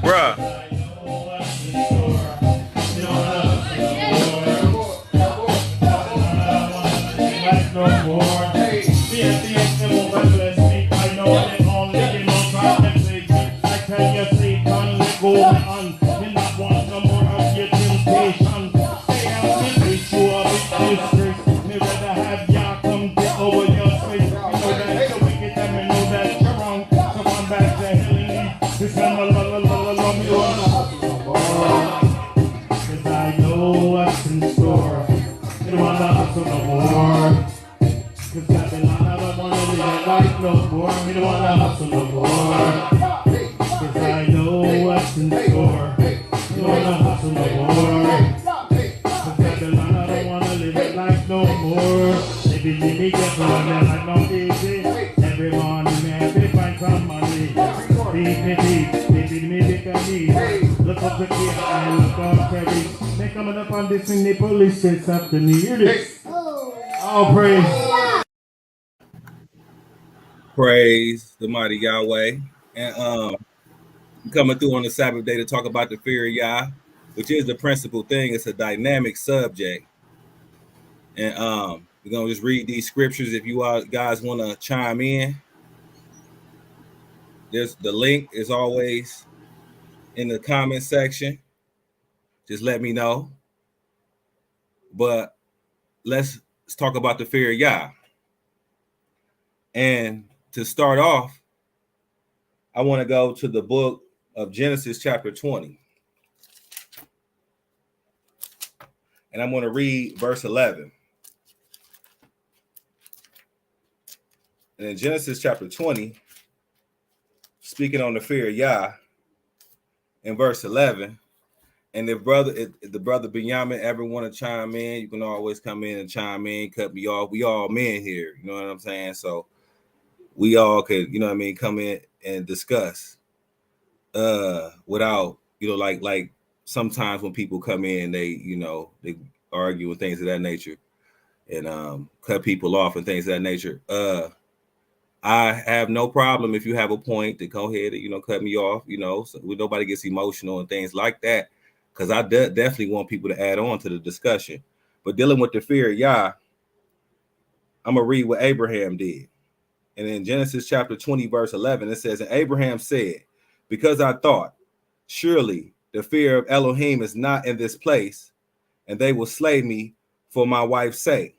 Bruh. The police said something to hear this. All praise. Praise the mighty Yahweh. And coming through on the Sabbath day to talk about the fear of Yah, which is the principal thing. It's a dynamic subject. And we're gonna just read these scriptures. If you guys want to chime in, there's the link is always in the comment section. Just let me know. But let's talk about the fear of Yah. And to start off, I want to go to the book of Genesis chapter 20. And I'm going to read verse 11. And in Genesis chapter 20, speaking on the fear of Yah, in verse 11, and if the brother Benjamin ever want to chime in, you can always come in and chime in, cut me off. We all men here, you know what I'm saying? So we all could, you know what I mean, come in and discuss without, you know, like sometimes when people come in, they, you know, they argue and things of that nature and cut people off and things of that nature. I have no problem if you have a point to go ahead and, you know, cut me off, you know, so nobody gets emotional and things like that, because I definitely want people to add on to the discussion. But dealing with the fear of Yah, I'm going to read what Abraham did. And in Genesis chapter 20, verse 11, it says, and Abraham said, because I thought, surely the fear of Elohim is not in this place, and they will slay me for my wife's sake.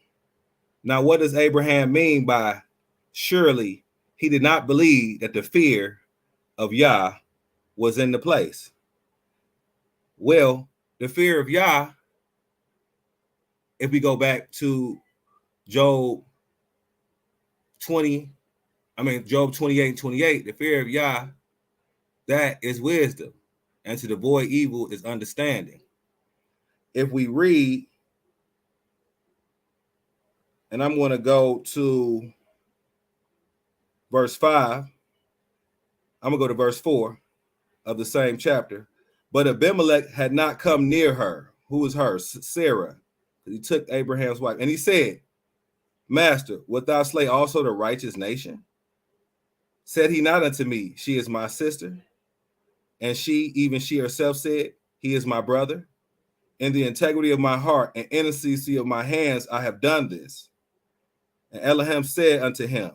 Now, what does Abraham mean by surely? He did not believe that the fear of Yah was in the place. Well, the fear of Yah, if we go back to Job 28 and 28, the fear of Yah, that is wisdom, and to avoid evil is understanding. If we read, and I'm going to go to verse 5, I'm going to go to verse 4 of the same chapter. But Abimelech had not come near her. Who was her? Sarah. He took Abraham's wife. And he said, Master, wilt thou slay also the righteous nation? Said he not unto me, she is my sister? And she, even she herself said, he is my brother. In the integrity of my heart and innocency of my hands, I have done this. And Elohim said unto him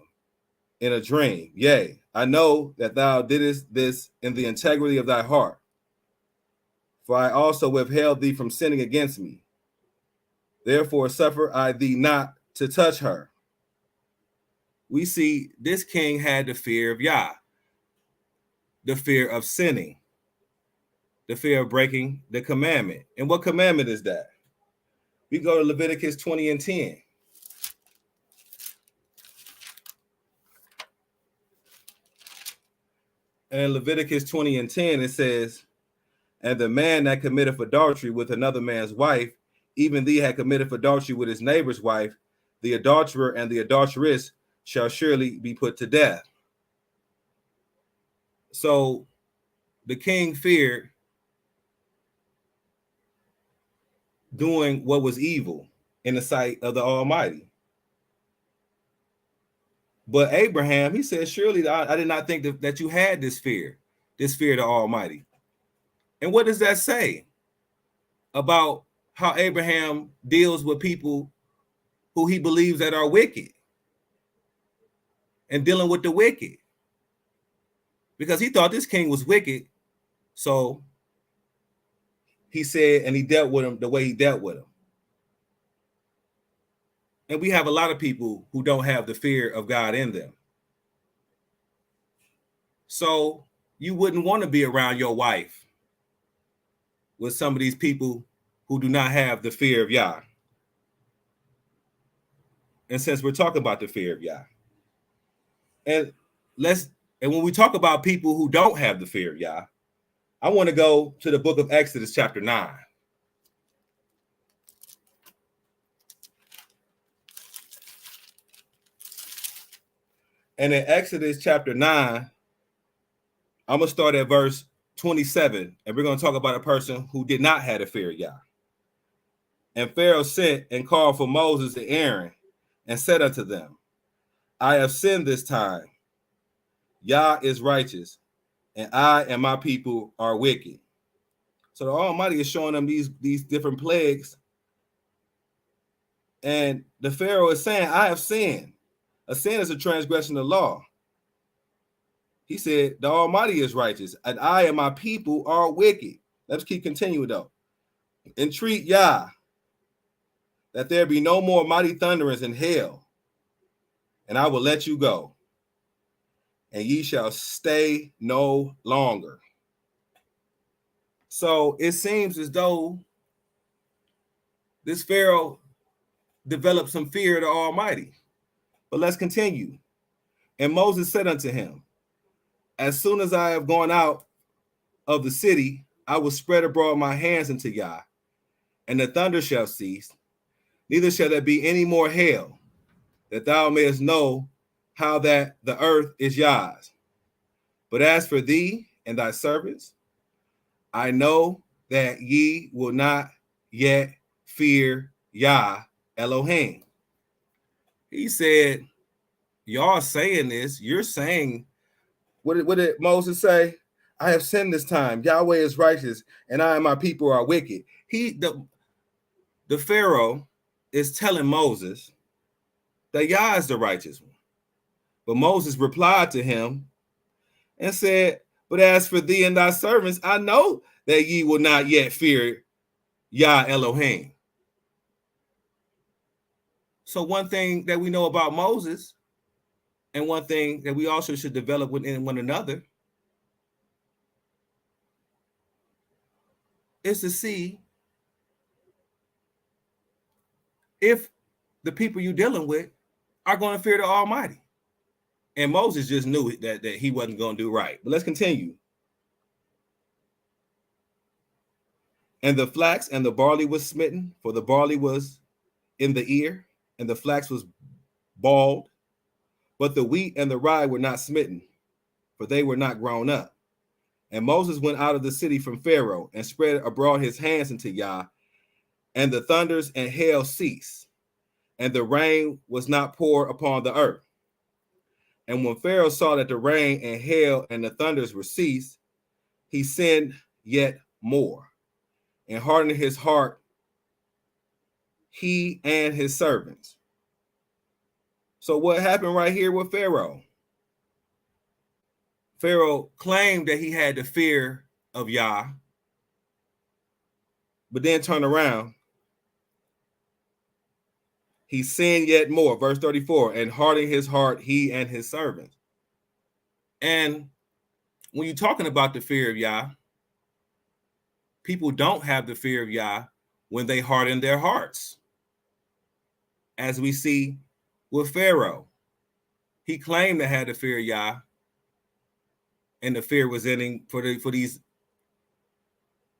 in a dream, yea, I know that thou didst this in the integrity of thy heart. For I also withheld thee from sinning against me. Therefore suffer I thee not to touch her. We see this king had the fear of Yah, the fear of sinning, the fear of breaking the commandment. And what commandment is that? We go to Leviticus 20 and 10. And in Leviticus 20 and 10, it says, and the man that committeth adultery with another man's wife, even thee had committed adultery with his neighbor's wife, the adulterer and the adulteress shall surely be put to death. So the king feared doing what was evil in the sight of the Almighty. But Abraham, he said, surely I did not think that you had this fear of the Almighty. And what does that say about how Abraham deals with people who he believes that are wicked and dealing with the wicked? Because he thought this king was wicked. So he said, and he dealt with him the way he dealt with him. And we have a lot of people who don't have the fear of God in them. So you wouldn't want to be around your wife with some of these people who do not have the fear of Yah. And since we're talking about the fear of Yah, and when we talk about people who don't have the fear of Yah, I want to go to the book of Exodus chapter 9. And in Exodus chapter 9, I'm going to start at verse 27, and we're going to talk about a person who did not have the fear of Yah. And Pharaoh sent and called for Moses and Aaron and said unto them, I have sinned this time. Yah is righteous, and I and my people are wicked. So the Almighty is showing them these different plagues. And the Pharaoh is saying, I have sinned. A sin is a transgression of law. He said, the Almighty is righteous, and I and my people are wicked. Let's keep continuing, though. Entreat Yah, that there be no more mighty thunderings in hell, and I will let you go, and ye shall stay no longer. So it seems as though this Pharaoh developed some fear of the Almighty. But let's continue. And Moses said unto him, as soon as I have gone out of the city, I will spread abroad my hands unto Yah, and the thunder shall cease, neither shall there be any more hail, that thou mayest know how that the earth is Yah's. But as for thee and thy servants, I know that ye will not yet fear Yah Elohim. He said, y'all saying this, you're saying, what did Moses say? I have sinned this time. Yahweh is righteous, and I and my people are wicked. The Pharaoh is telling Moses that Yah is the righteous one. But Moses replied to him and said, but as for thee and thy servants, I know that ye will not yet fear Yah Elohim. So one thing that we know about Moses, and one thing that we also should develop within one another, is to see if the people you're dealing with are going to fear the Almighty. And Moses just knew that he wasn't going to do right. But let's continue. And the flax and the barley was smitten, for the barley was in the ear, and the flax was bald. But the wheat and the rye were not smitten, for they were not grown up. And Moses went out of the city from Pharaoh and spread abroad his hands unto Yah, and the thunders and hail ceased, and the rain was not poured upon the earth. And when Pharaoh saw that the rain and hail and the thunders were ceased, he sinned yet more, and hardened his heart, he and his servants. So what happened right here with Pharaoh? Pharaoh claimed that he had the fear of Yah, but then turned around. He sinned yet more, verse 34, and hardened his heart, he and his servants. And when you're talking about the fear of Yah, people don't have the fear of Yah when they harden their hearts. As we see with Pharaoh, he claimed to have the fear of Yah, and the fear was ending for these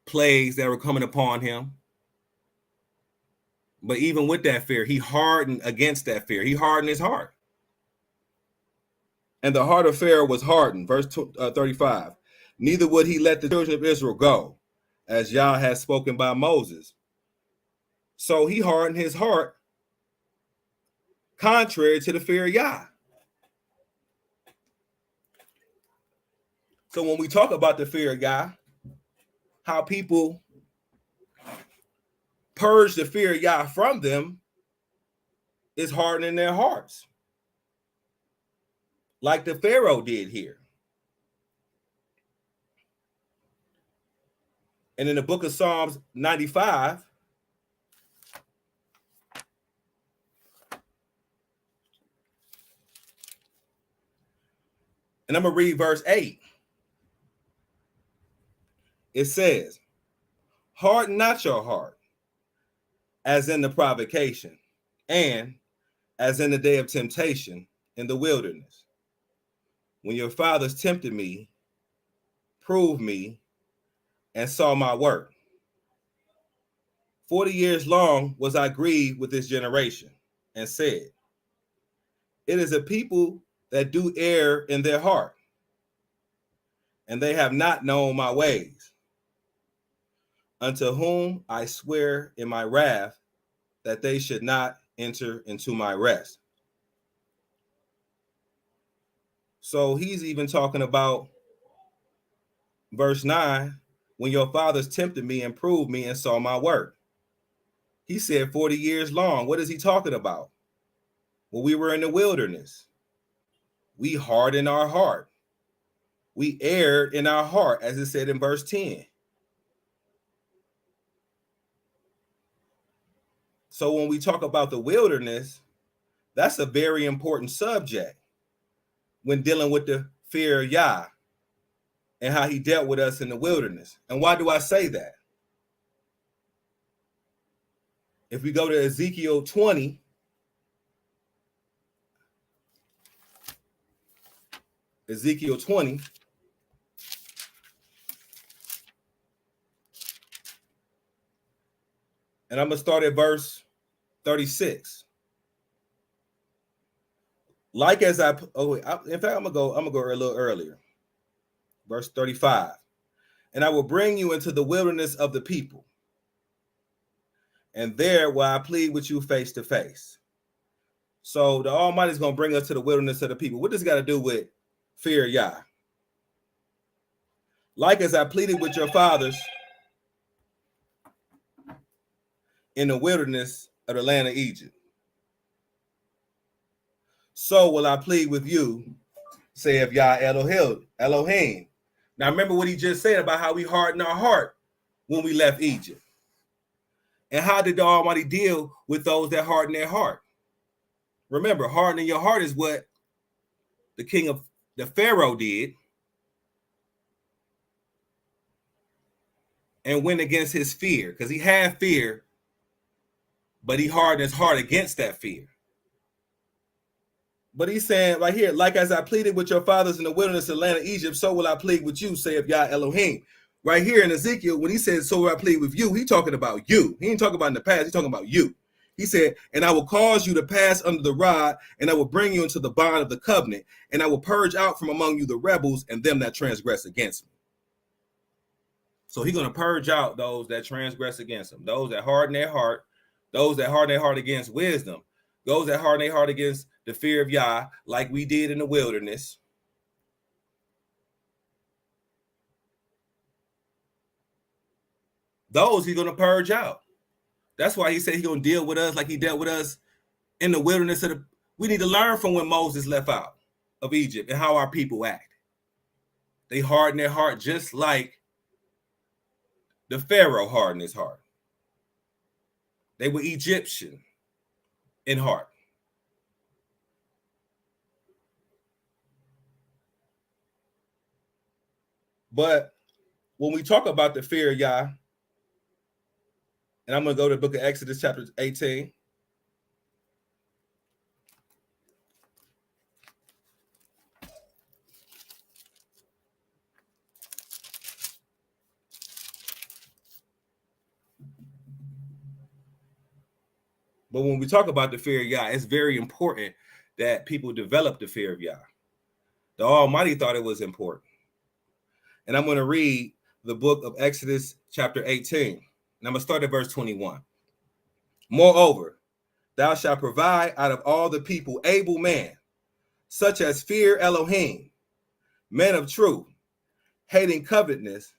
plagues that were coming upon him. But even with that fear, he hardened against that fear. He hardened his heart. And the heart of Pharaoh was hardened, verse 35. Neither would he let the children of Israel go, as Yah has spoken by Moses. So he hardened his heart contrary to the fear of Yah. So when we talk about the fear of Yah, how people purge the fear of Yah from them is hardening their hearts, like the Pharaoh did here. And in the book of Psalms 95, and I'm going to read verse 8. It says, harden not your heart, as in the provocation, and as in the day of temptation in the wilderness, when your fathers tempted me, proved me, and saw my work. 40 years long was I grieved with this generation, and said, it is a people that do err in their heart, and they have not known my ways, unto whom I swear in my wrath that they should not enter into my rest. So he's even talking about verse 9, when your fathers tempted me and proved me and saw my work. He said 40 years long. What is he talking about? When we were in the wilderness, we hardened our heart. We erred in our heart, as it said in verse 10. So when we talk about the wilderness, that's a very important subject when dealing with the fear of Yah and how he dealt with us in the wilderness. And why do I say that? If we go to Ezekiel 20, and I'm going to start at verse 36. Like as in fact, I'm gonna go a little earlier. Verse 35. And I will bring you into the wilderness of the people, and there will I plead with you face to face. So the Almighty is going to bring us to the wilderness of the people. What does it got to do with fear of Yah? Like as I pleaded with your fathers in the wilderness of the land of Egypt, so will I plead with you, saith Yah Elohim. Now remember what he just said about how we hardened our heart when we left Egypt. And how did the Almighty deal with those that harden their heart? Remember, hardening your heart is what the king of the Pharaoh did and went against his fear, because he had fear, but he hardened his heart against that fear. But he's saying right here, like as I pleaded with your fathers in the wilderness of the land of Egypt, so will I plead with you, saith Yah Elohim. Right here in Ezekiel, when he says, so will I plead with you, he's talking about you. He ain't talking about in the past, he's talking about you. He said, and I will cause you to pass under the rod, and I will bring you into the bond of the covenant, and I will purge out from among you the rebels and them that transgress against me. So he's going to purge out those that transgress against him, those that harden their heart, those that harden their heart against wisdom, those that harden their heart against the fear of Yah, like we did in the wilderness. Those he's going to purge out. That's why he said he's going to deal with us like he dealt with us in the wilderness. We need to learn from when Moses left out of Egypt and how our people act. They harden their heart just like the Pharaoh hardened his heart. They were Egyptian in heart. But when we talk about the fear of Yah, and I'm going to go to the book of Exodus chapter 18. But when we talk about the fear of Yah, it's very important that people develop the fear of Yah. The Almighty thought it was important. And I'm going to read the book of Exodus chapter 18. And I'm going to start at verse 21. Moreover, thou shalt provide out of all the people able men, such as fear Elohim, men of truth, hating covetousness,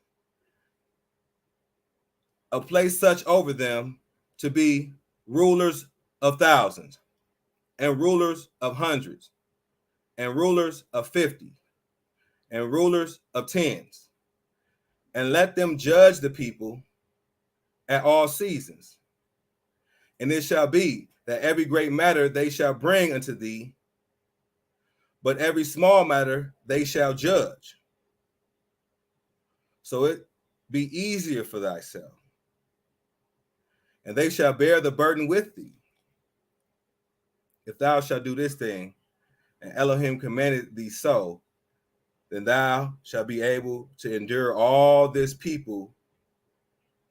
place such over them to be rulers of thousands, and rulers of hundreds, and rulers of 50, and rulers of tens, and let them judge the people at all seasons. And it shall be that every great matter they shall bring unto thee, but every small matter they shall judge. So it be easier for thyself, and they shall bear the burden with thee. If thou shalt do this thing, and Elohim commanded thee so, then thou shalt be able to endure all this people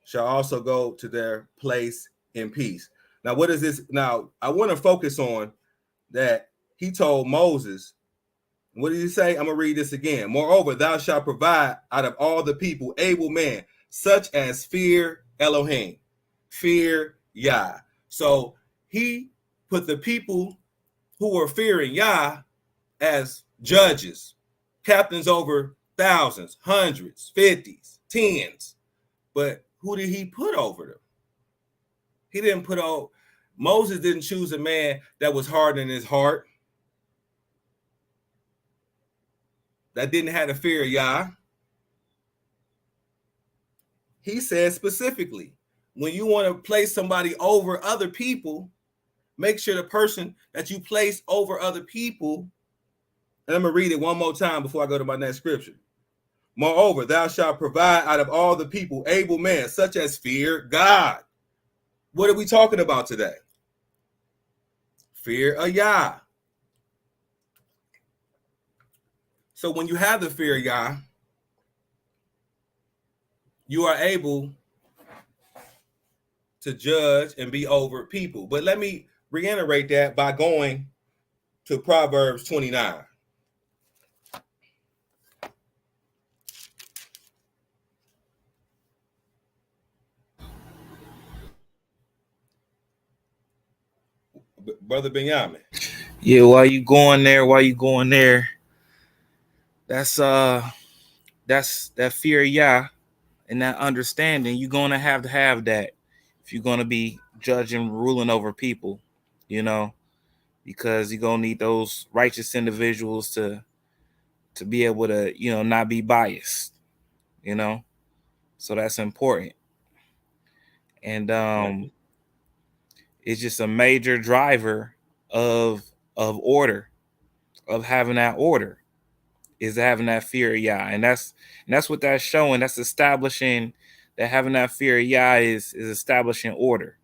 shall also go to their place in peace. Now, what is this? Now, I want to focus on that he told Moses. What did he say? I'm going to read this again. Moreover, thou shalt provide out of all the people able men, such as fear Elohim, fear Yah. So he put the people who were fearing Yah as judges, captains over thousands, hundreds, fifties, tens. But who did he put over them? He didn't put out, Moses didn't choose a man that was hard in his heart, that didn't have the fear of Yah. He said specifically, when you want to place somebody over other people, make sure the person that you place over other people, and I'm going to read it one more time before I go to my next scripture. Moreover, thou shalt provide out of all the people able men, such as fear God. What are we talking about today? Fear of Yah. So when you have the fear of Yah, you are able to judge and be over people. But let me reiterate that by going to Proverbs 29. Brother Benjamin. Yeah, while you going there, that's that fear of Yah and that understanding. You're gonna have to have that if you're gonna be judging, ruling over people, because you're gonna need those righteous individuals to be able to, not be biased, So that's important. And it's just a major driver of order, of having that order, is having that fear of Yah. And that's what that's showing. That's establishing that having that fear of Yah is establishing order.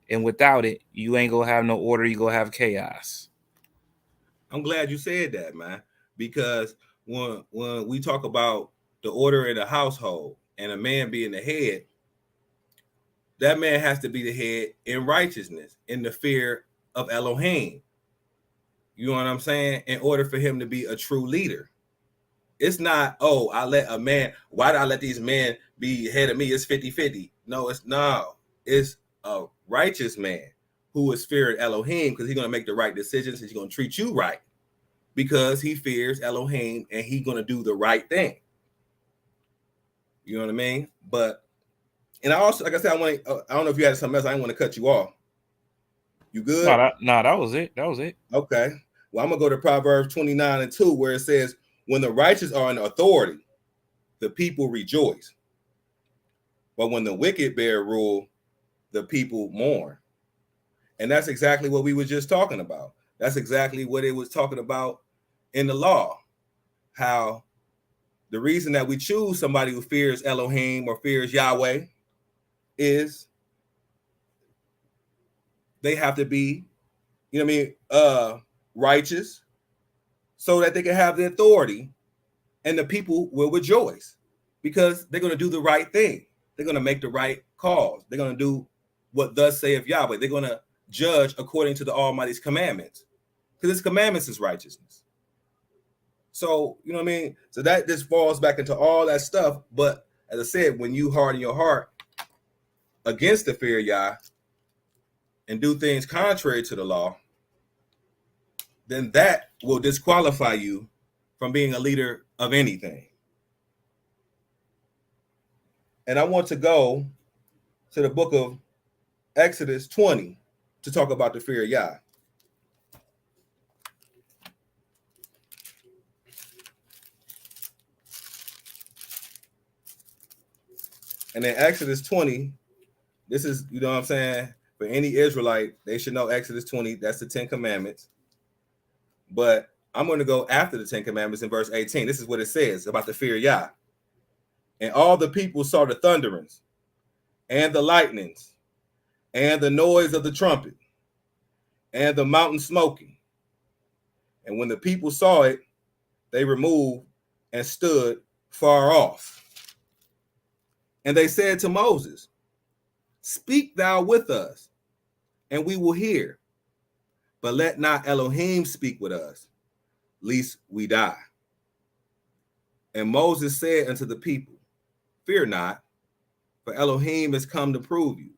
And without it, you ain't gonna have no order, you gonna have chaos. I'm glad you said that, man, because when we talk about the order in the household and a man being the head, that man has to be the head in righteousness, in the fear of Elohim. You know what I'm saying? In order for him to be a true leader. It's not, oh, I let a man, why did I let these men be ahead of me? It's 50-50. No, it's a righteous man who is fearing Elohim, because he's going to make the right decisions. He's going to treat you right because he fears Elohim and he's going to do the right thing. You know what I mean? But, and I also, like I said, I don't know if you had something else. I didn't want to cut you off. You good? That was it. That was it. Okay. Well, I'm going to go to Proverbs 29:2, where it says, when the righteous are in authority, the people rejoice. But when the wicked bear rule, the people mourn. And that's exactly what we were just talking about. That's exactly what it was talking about in the law. How the reason that we choose somebody who fears Elohim or fears Yahweh is they have to be, righteous, so that they can have the authority and the people will rejoice because they're going to do the right thing. They're going to make the right calls. They're going to do what thus saith Yahweh. They're going to judge according to the Almighty's commandments, because his commandments is righteousness. So, you know what I mean? So that just falls back into all that stuff. But as I said, when you harden your heart against the fear of Yah and do things contrary to the law, then that will disqualify you from being a leader of anything. And I want to go to the book of Exodus 20 to talk about the fear of Yah. And in Exodus 20, this is, you know what I'm saying? For any Israelite, they should know Exodus 20. That's the 10 Commandments. But I'm going to go after the 10 Commandments in verse 18. This is what it says about the fear of Yah. And all the people saw the thunderings and the lightnings and the noise of the trumpet and the mountain smoking. And when the people saw it, they removed and stood far off. And they said to Moses, "Speak thou with us, and we will hear. But let not Elohim speak with us, lest we die." And Moses said unto the people, "Fear not, for Elohim is come to prove you,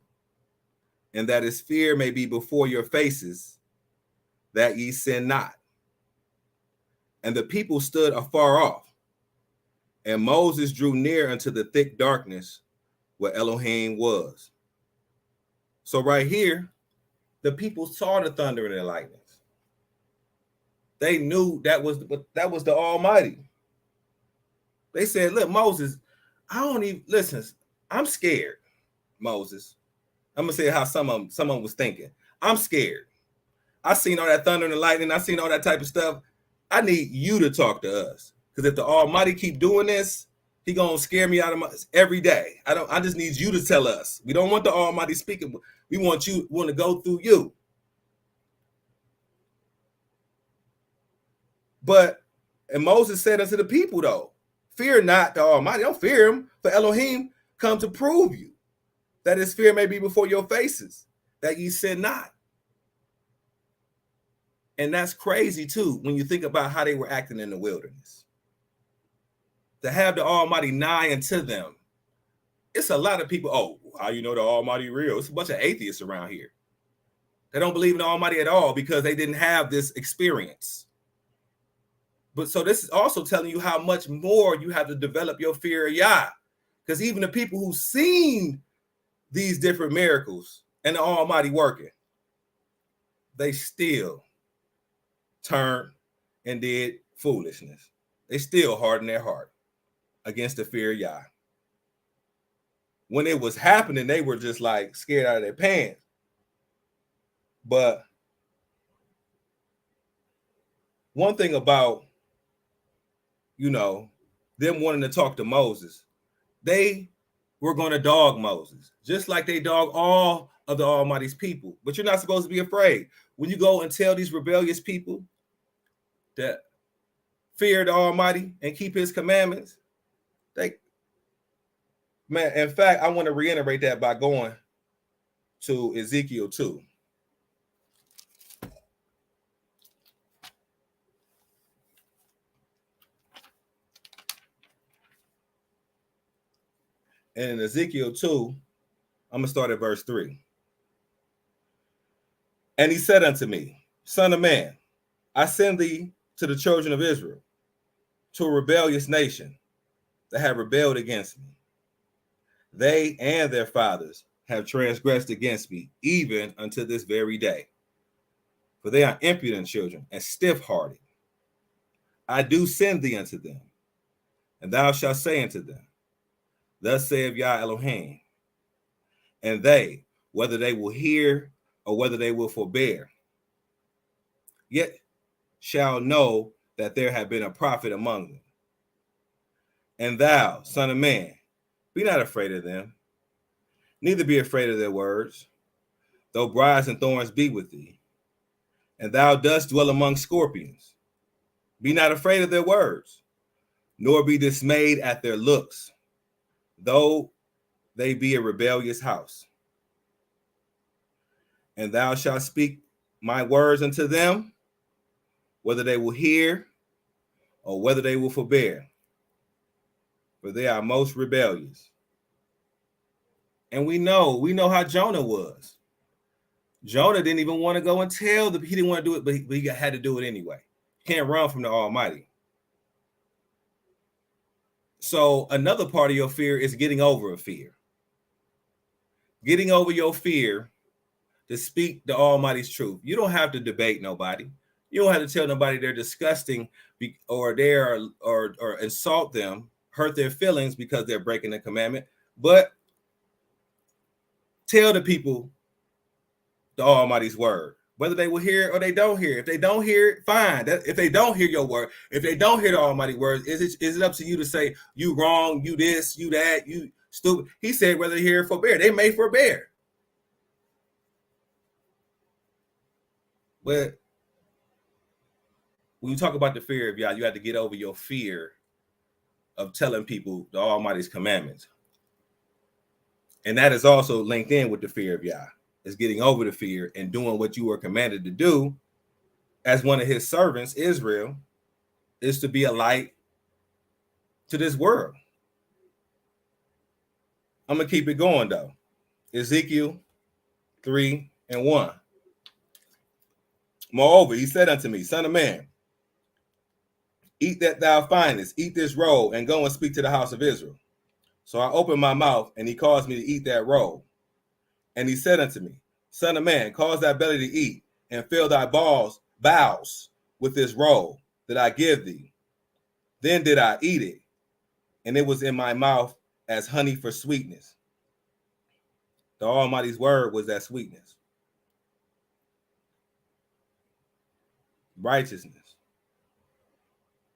and that his fear may be before your faces, that ye sin not." And the people stood afar off, and Moses drew near unto the thick darkness where Elohim was. So right here, the people saw the thunder and the lightnings. They knew that was the Almighty. They said, "Look, Moses, I don't even listen. I'm scared, Moses." I'm gonna say how someone was thinking. I'm scared. I seen all that thunder and the lightning. I seen all that type of stuff. I need you to talk to us, because if the Almighty keep doing this, he gonna scare me out of my every day. I just need you to tell us. We don't want the Almighty speaking. We want to go through you. And Moses said unto the people, though, "Fear not the Almighty." Don't fear him, for Elohim come to prove you, that his fear may be before your faces, that ye sin not. And that's crazy too, when you think about how they were acting in the wilderness. To have the Almighty nigh unto them. It's a lot of people, "Oh, how you know the Almighty real?" It's a bunch of atheists around here. They don't believe in the Almighty at all because they didn't have this experience. But so this is also telling you how much more you have to develop your fear of Yah. Because even the people who've seen these different miracles and the Almighty working, they still turned and did foolishness. They still hardened their heart against the fear of Yah. When it was happening, they were just like scared out of their pants. But one thing about, them wanting to talk to Moses, they were going to dog Moses, just like they dog all of the Almighty's people. But you're not supposed to be afraid. When you go and tell these rebellious people that fear the Almighty and keep his commandments, in fact, I want to reiterate that by going to Ezekiel 2. And in Ezekiel 2, I'm going to start at verse 3. And he said unto me, "Son of man, I send thee to the children of Israel, to a rebellious nation that have rebelled against me. They and their fathers have transgressed against me, even unto this very day. For they are impudent children and stiff-hearted. I do send thee unto them, and thou shalt say unto them, Thus saith Yah Elohim, and they, whether they will hear or whether they will forbear, yet shall know that there have been a prophet among them. And thou, son of man, be not afraid of them, neither be afraid of their words, though briars and thorns be with thee, and thou dost dwell among scorpions. Be not afraid of their words, nor be dismayed at their looks, though they be a rebellious house. And thou shalt speak my words unto them, whether they will hear or whether they will forbear, for they are most rebellious. And we know how Jonah was. Jonah didn't even want to go and tell he didn't want to do it, but he had to do it anyway. Can't run from the Almighty. So another part of your fear is getting over a fear. Getting over your fear to speak the Almighty's truth. You don't have to debate nobody. You don't have to tell nobody they're disgusting or or insult them, hurt their feelings because they're breaking the commandment. But tell the people the Almighty's word, whether they will hear it or they don't hear it. If they don't hear it, fine. If they don't hear your word, if they don't hear the Almighty word, is it up to you to say you wrong, you this, you that, you stupid? He said whether they hear it, forbear. They may forbear. But when you talk about the fear of Yah, you have to get over your fear of telling people the Almighty's commandments. And that is also linked in with the fear of Yah, is getting over the fear and doing what you were commanded to do as one of his servants, Israel, is to be a light to this world. I'm going to keep it going, though. Ezekiel 3:1. Moreover, he said unto me, Son of man, eat that thou findest, eat this roll, and go and speak to the house of Israel. So I opened my mouth, and he caused me to eat that roll. And he said unto me, Son of man, cause thy belly to eat, and fill thy bowels with this roll that I give thee. Then did I eat it, and it was in my mouth as honey for sweetness. The Almighty's word was that sweetness. Righteousness.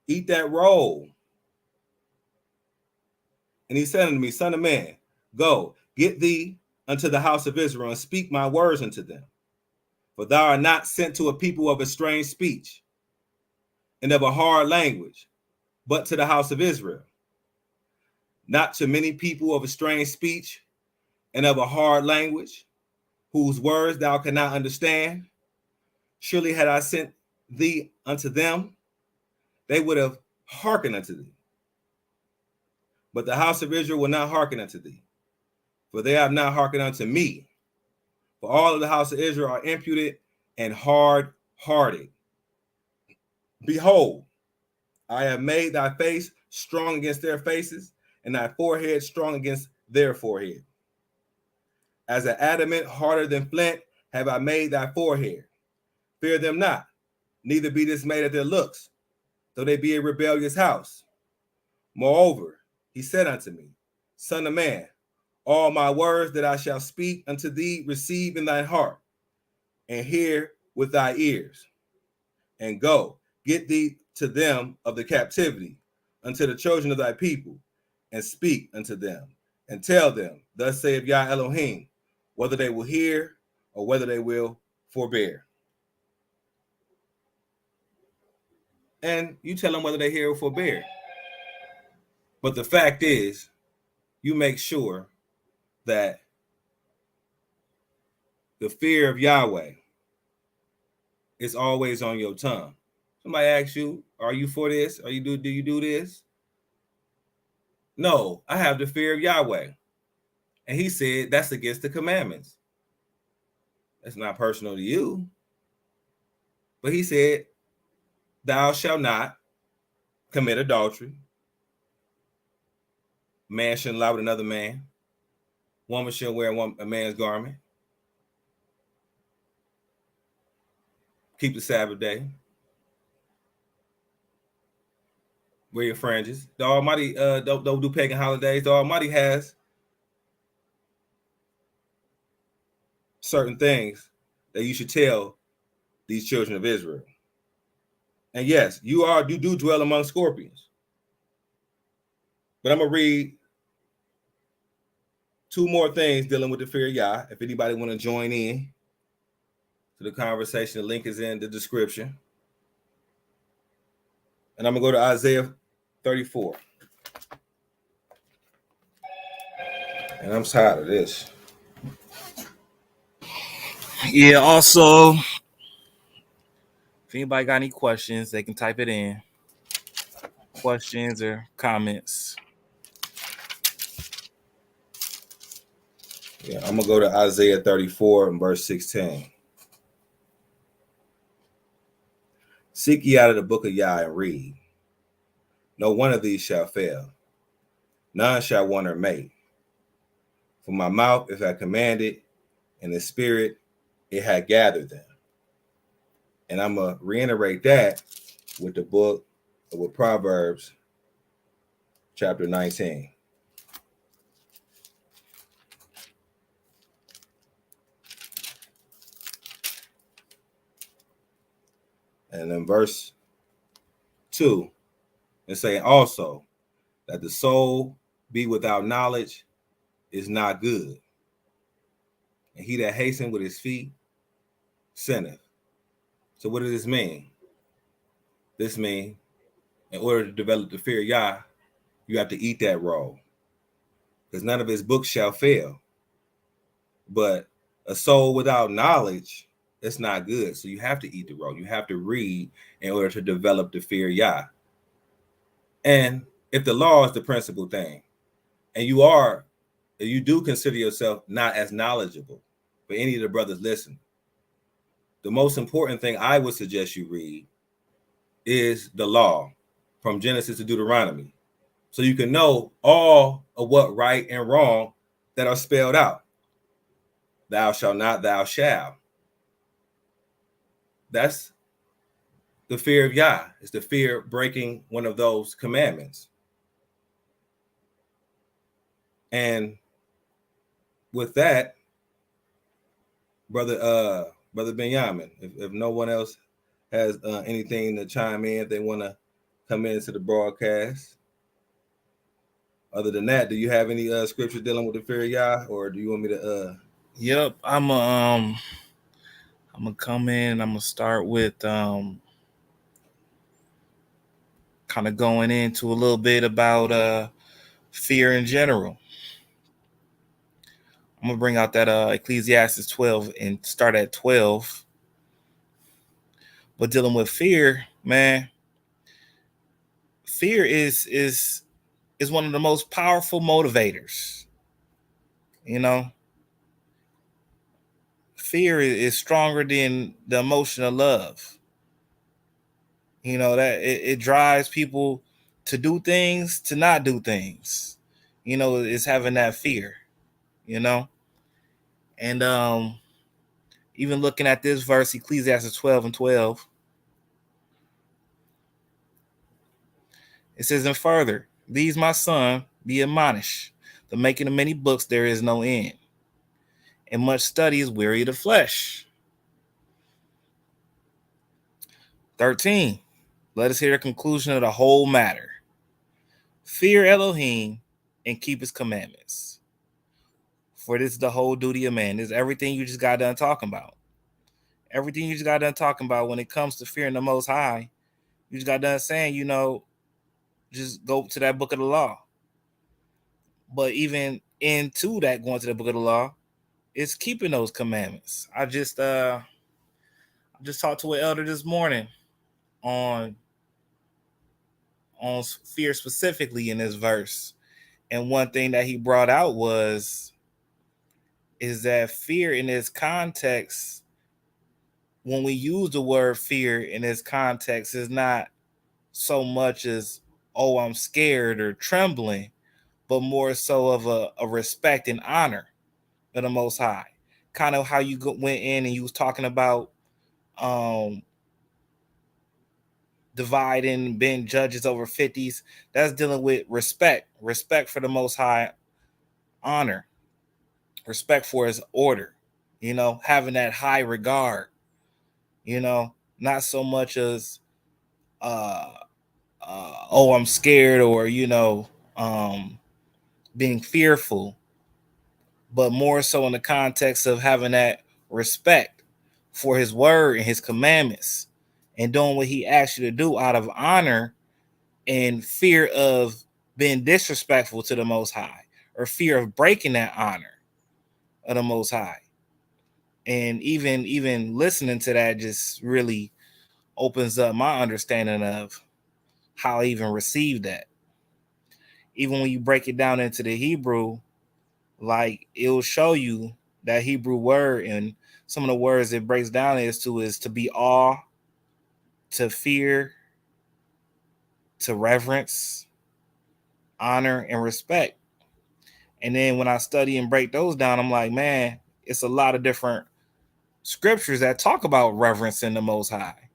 Eat that roll. And he said unto me, Son of man, go, get thee unto the house of Israel, and speak my words unto them. For thou art not sent to a people of a strange speech, and of a hard language, but to the house of Israel. Not to many people of a strange speech, and of a hard language, whose words thou cannot understand. Surely had I sent thee unto them, they would have hearkened unto thee. But the house of Israel will not hearken unto thee, for they have not hearkened unto me. For all of the house of Israel are impudent and hard-hearted. Behold, I have made thy face strong against their faces, and thy forehead strong against their forehead. As an adamant harder than flint have I made thy forehead. Fear them not, neither be dismayed at their looks, though they be a rebellious house. Moreover, he said unto me, Son of man, all my words that I shall speak unto thee receive in thy heart, and hear with thy ears. And go, get thee to them of the captivity, unto the children of thy people, and speak unto them, and tell them, Thus saith Yah Elohim, whether they will hear or whether they will forbear. And you tell them whether they hear or forbear. But the fact is, you make sure that the fear of Yahweh is always on your tongue. Somebody asks you, are you for this? Do you do this? No, I have the fear of Yahweh. And he said that's against the commandments. That's not personal to you. But he said, thou shalt not commit adultery. Man shouldn't lie with another man. Woman shouldn't wear a man's garment. Keep the Sabbath day. Wear your fringes. The Almighty don't do pagan holidays. The Almighty has certain things that you should tell these children of Israel. And yes, you do dwell among scorpions. But I'm gonna read two more things dealing with the fear of Yah. If anybody want to join in to the conversation, the link is in the description. And I'm gonna go to Isaiah 34. And I'm tired of this. Yeah, also, if anybody got any questions, they can type it in. Questions or comments. Yeah, I'm gonna go to Isaiah 34 and verse 16. Seek ye out of the book of Yah and read. No one of these shall fail. none shall want her mate. For my mouth if I commanded, and the spirit it had gathered them. And I'm going to reiterate that with the book, with Proverbs chapter 19. And in verse 2, it's saying also that the soul be without knowledge is not good. And he that hasten with his feet sinneth. So what does this mean? This means in order to develop the fear of Yah, you have to eat that roll. Because none of his books shall fail. But a soul without knowledge, it's not good. So you have to eat the roll. You have to read in order to develop the fear of Yah. And if the law is the principal thing, and you do consider yourself not as knowledgeable, for any of the brothers listen, the most important thing I would suggest you read is the law from Genesis to Deuteronomy. So you can know all of what right and wrong that are spelled out. Thou shalt not, thou shalt. That's the fear of Yah. It's the fear of breaking one of those commandments. And with that, brother Benjamin, if no one else has anything to chime in, if they want to come into the broadcast. Other than that, do you have any scripture dealing with the fear of Yah, or do you want me to? Yep, I'm gonna come in and I'm gonna start with kind of going into a little bit about fear in general. I'm gonna bring out that Ecclesiastes 12 and start at 12. But dealing with fear, man, fear is one of the most powerful motivators. You know, fear is stronger than the emotion of love. You know, that it drives people to do things, to not do things. You know, it's having that fear, you know. And even looking at this verse, Ecclesiastes 12 and 12, it says, and further, these my son, be admonished. The making of many books there is no end, and much study is weary of the flesh. 13, let us hear the conclusion of the whole matter. Fear Elohim and keep his commandments. For this is the whole duty of man. This is everything you just got done talking about. Everything you just got done talking about when it comes to fearing the Most High, you just got done saying, you know, just go to that book of the law. But even into that, going to the book of the law, it's keeping those commandments. I just talked to an elder this morning on fear specifically in this verse. And one thing that he brought out is that fear in this context, when we use the word fear in this context, is not so much as, oh, I'm scared or trembling, but more so of a respect and honor of the Most High. Kind of how you went in and you was talking about dividing, being judges over 50s. That's dealing with respect for the Most High, honor, respect for his order, you know, having that high regard, you know, not so much as oh, I'm scared, or, you know, being fearful, but more so in the context of having that respect for his word and his commandments and doing what he asked you to do out of honor and fear of being disrespectful to the Most High, or fear of breaking that honor of the Most High. And even listening to that just really opens up my understanding of how I even received that. Even when you break it down into the Hebrew, like, it will show you that Hebrew word, and some of the words it breaks down is to be awe, to fear, to reverence, honor, and respect. And then when I study and break those down, I'm like, man, it's a lot of different scriptures that talk about reverencing the Most High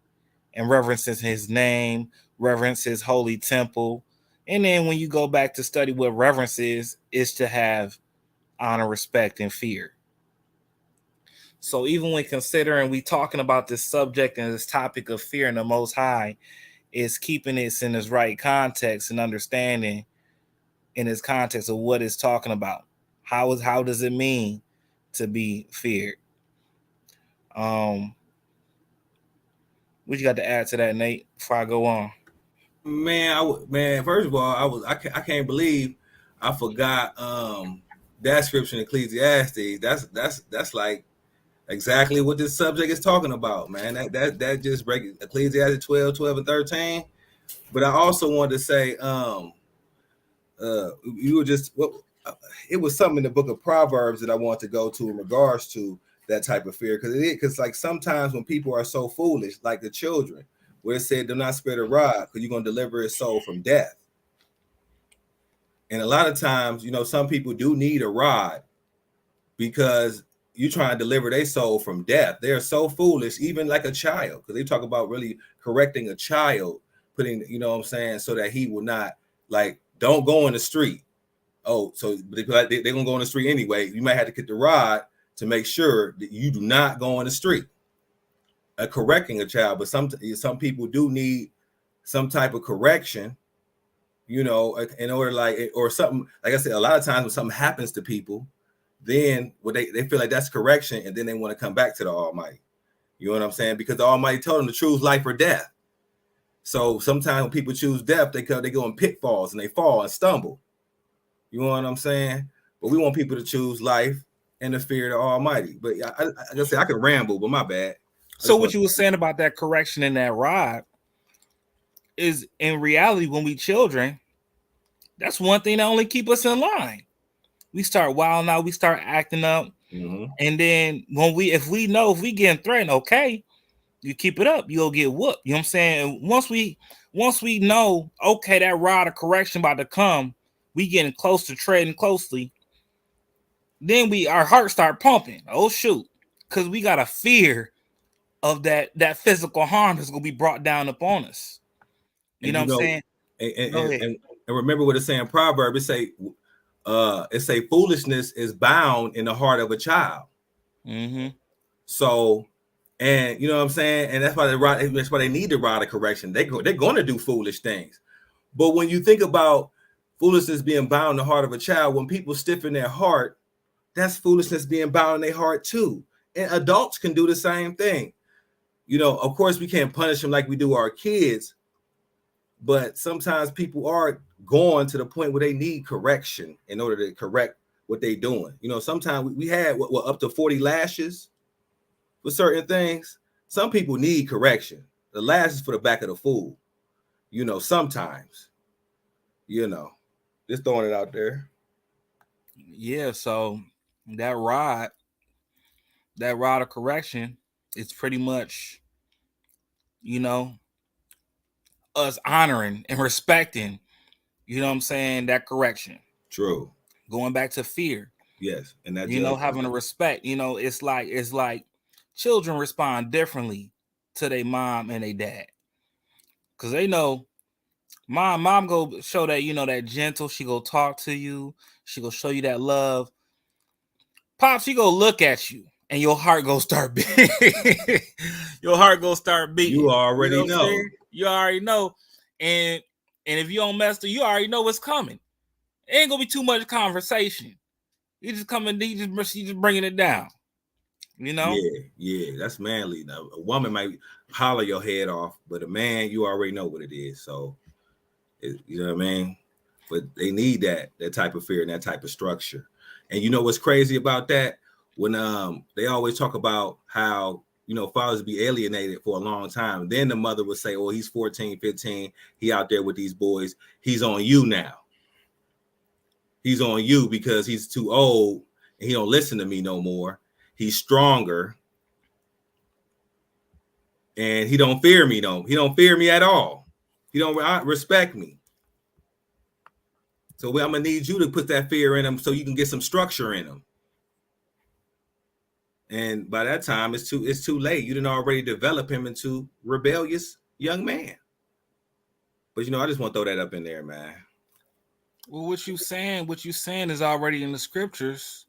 and reverencing His name, reverence His holy temple. And then when you go back to study what reverence is to have honor, respect, and fear. So even when considering we talking about this subject and this topic of fearing the Most High, is keeping it in its right context and understanding in its context of what it's talking about. How does it mean to be feared? What you got to add to that, Nate? Before I go on, Man, first of all, I can't believe I forgot that scripture in Ecclesiastes. That's like exactly what this subject is talking about, man. That just breaks Ecclesiastes 12, and 13. But I also wanted to say, you were just it was something in the book of Proverbs that I want to go to in regards to that type of fear, because like sometimes when people are so foolish, like the children, where it said, "Do not spare the rod, because you're going to deliver his soul from death." And a lot of times, some people do need a rod because you try to deliver their soul from death. They're so foolish, even like a child, because they talk about really correcting a child, putting, what I'm saying, so that he will not, like, don't go in the street. Oh, so they're going to go in the street anyway. You might have to get the rod to make sure that you do not go in the street. Correcting a child, but some people do need some type of correction, in order, like, or something. Like I said, a lot of times when something happens to people, then they feel like that's correction, and then they want to come back to the Almighty. You know what I'm saying? Because the Almighty told them to choose life or death. So sometimes when people choose death, they go in pitfalls and they fall and stumble. You know what I'm saying? But we want people to choose life and the fear of the Almighty. But I just say I can ramble, but my bad. So what you were saying about that correction in that rod is, in reality, when we children, that's one thing that only keep us in line. We start wilding out, we start acting up, and then if we getting threatened, okay, you keep it up, you'll get whooped. You know what I'm saying? Once we know, okay, that rod of correction about to come, we getting close to treading closely, then our hearts start pumping. Oh shoot, because we got a fear of that physical harm that's gonna be brought down upon us. You know what I'm saying? And remember what it's saying in Proverbs. It say foolishness is bound in the heart of a child. So, and you know what I'm saying, and that's why they need the rod of correction. They're going to do foolish things. But when you think about foolishness being bound in the heart of a child, when people stiffen their heart, that's foolishness being bound in their heart too. And adults can do the same thing. Of course, we can't punish them like we do our kids, but sometimes people are going to the point where they need correction in order to correct what they're doing. Sometimes we had what up to 40 lashes for certain things. Some people need correction. The lashes for the back of the fool. Sometimes. Just throwing it out there. Yeah, so that rod of correction is pretty much, us honoring and respecting, what I'm saying, that correction. True. Going back to fear. Yes, and that having a respect. It's like children respond differently to their mom and their dad, because they know mom go show that, that gentle. She go talk to you. She go show you that love. Pop, she go look at you, and your heart go start beating. Your heart go start beating. You already know. You already know. And if you don't mess with, you already know what's coming. It ain't gonna be too much conversation. You just coming, you just bringing it down. Yeah, that's manly. Now, a woman might holler your head off, but a man, you already know what it is. So, you know what I mean? But they need that type of fear and that type of structure. And you know what's crazy about that? When they always talk about how, fathers be alienated for a long time. Then the mother would say, oh, he's 14, 15. He out there with these boys. He's on you now. He's on you because he's too old and he don't listen to me no more. He's stronger. And he don't fear me, though. He don't fear me at all. He don't respect me. So I'm gonna need you to put that fear in them so you can get some structure in them. And by that time, it's too late. You didn't already develop him into rebellious young man. But I just want to throw that up in there, man. Well, what you saying is already in the scriptures,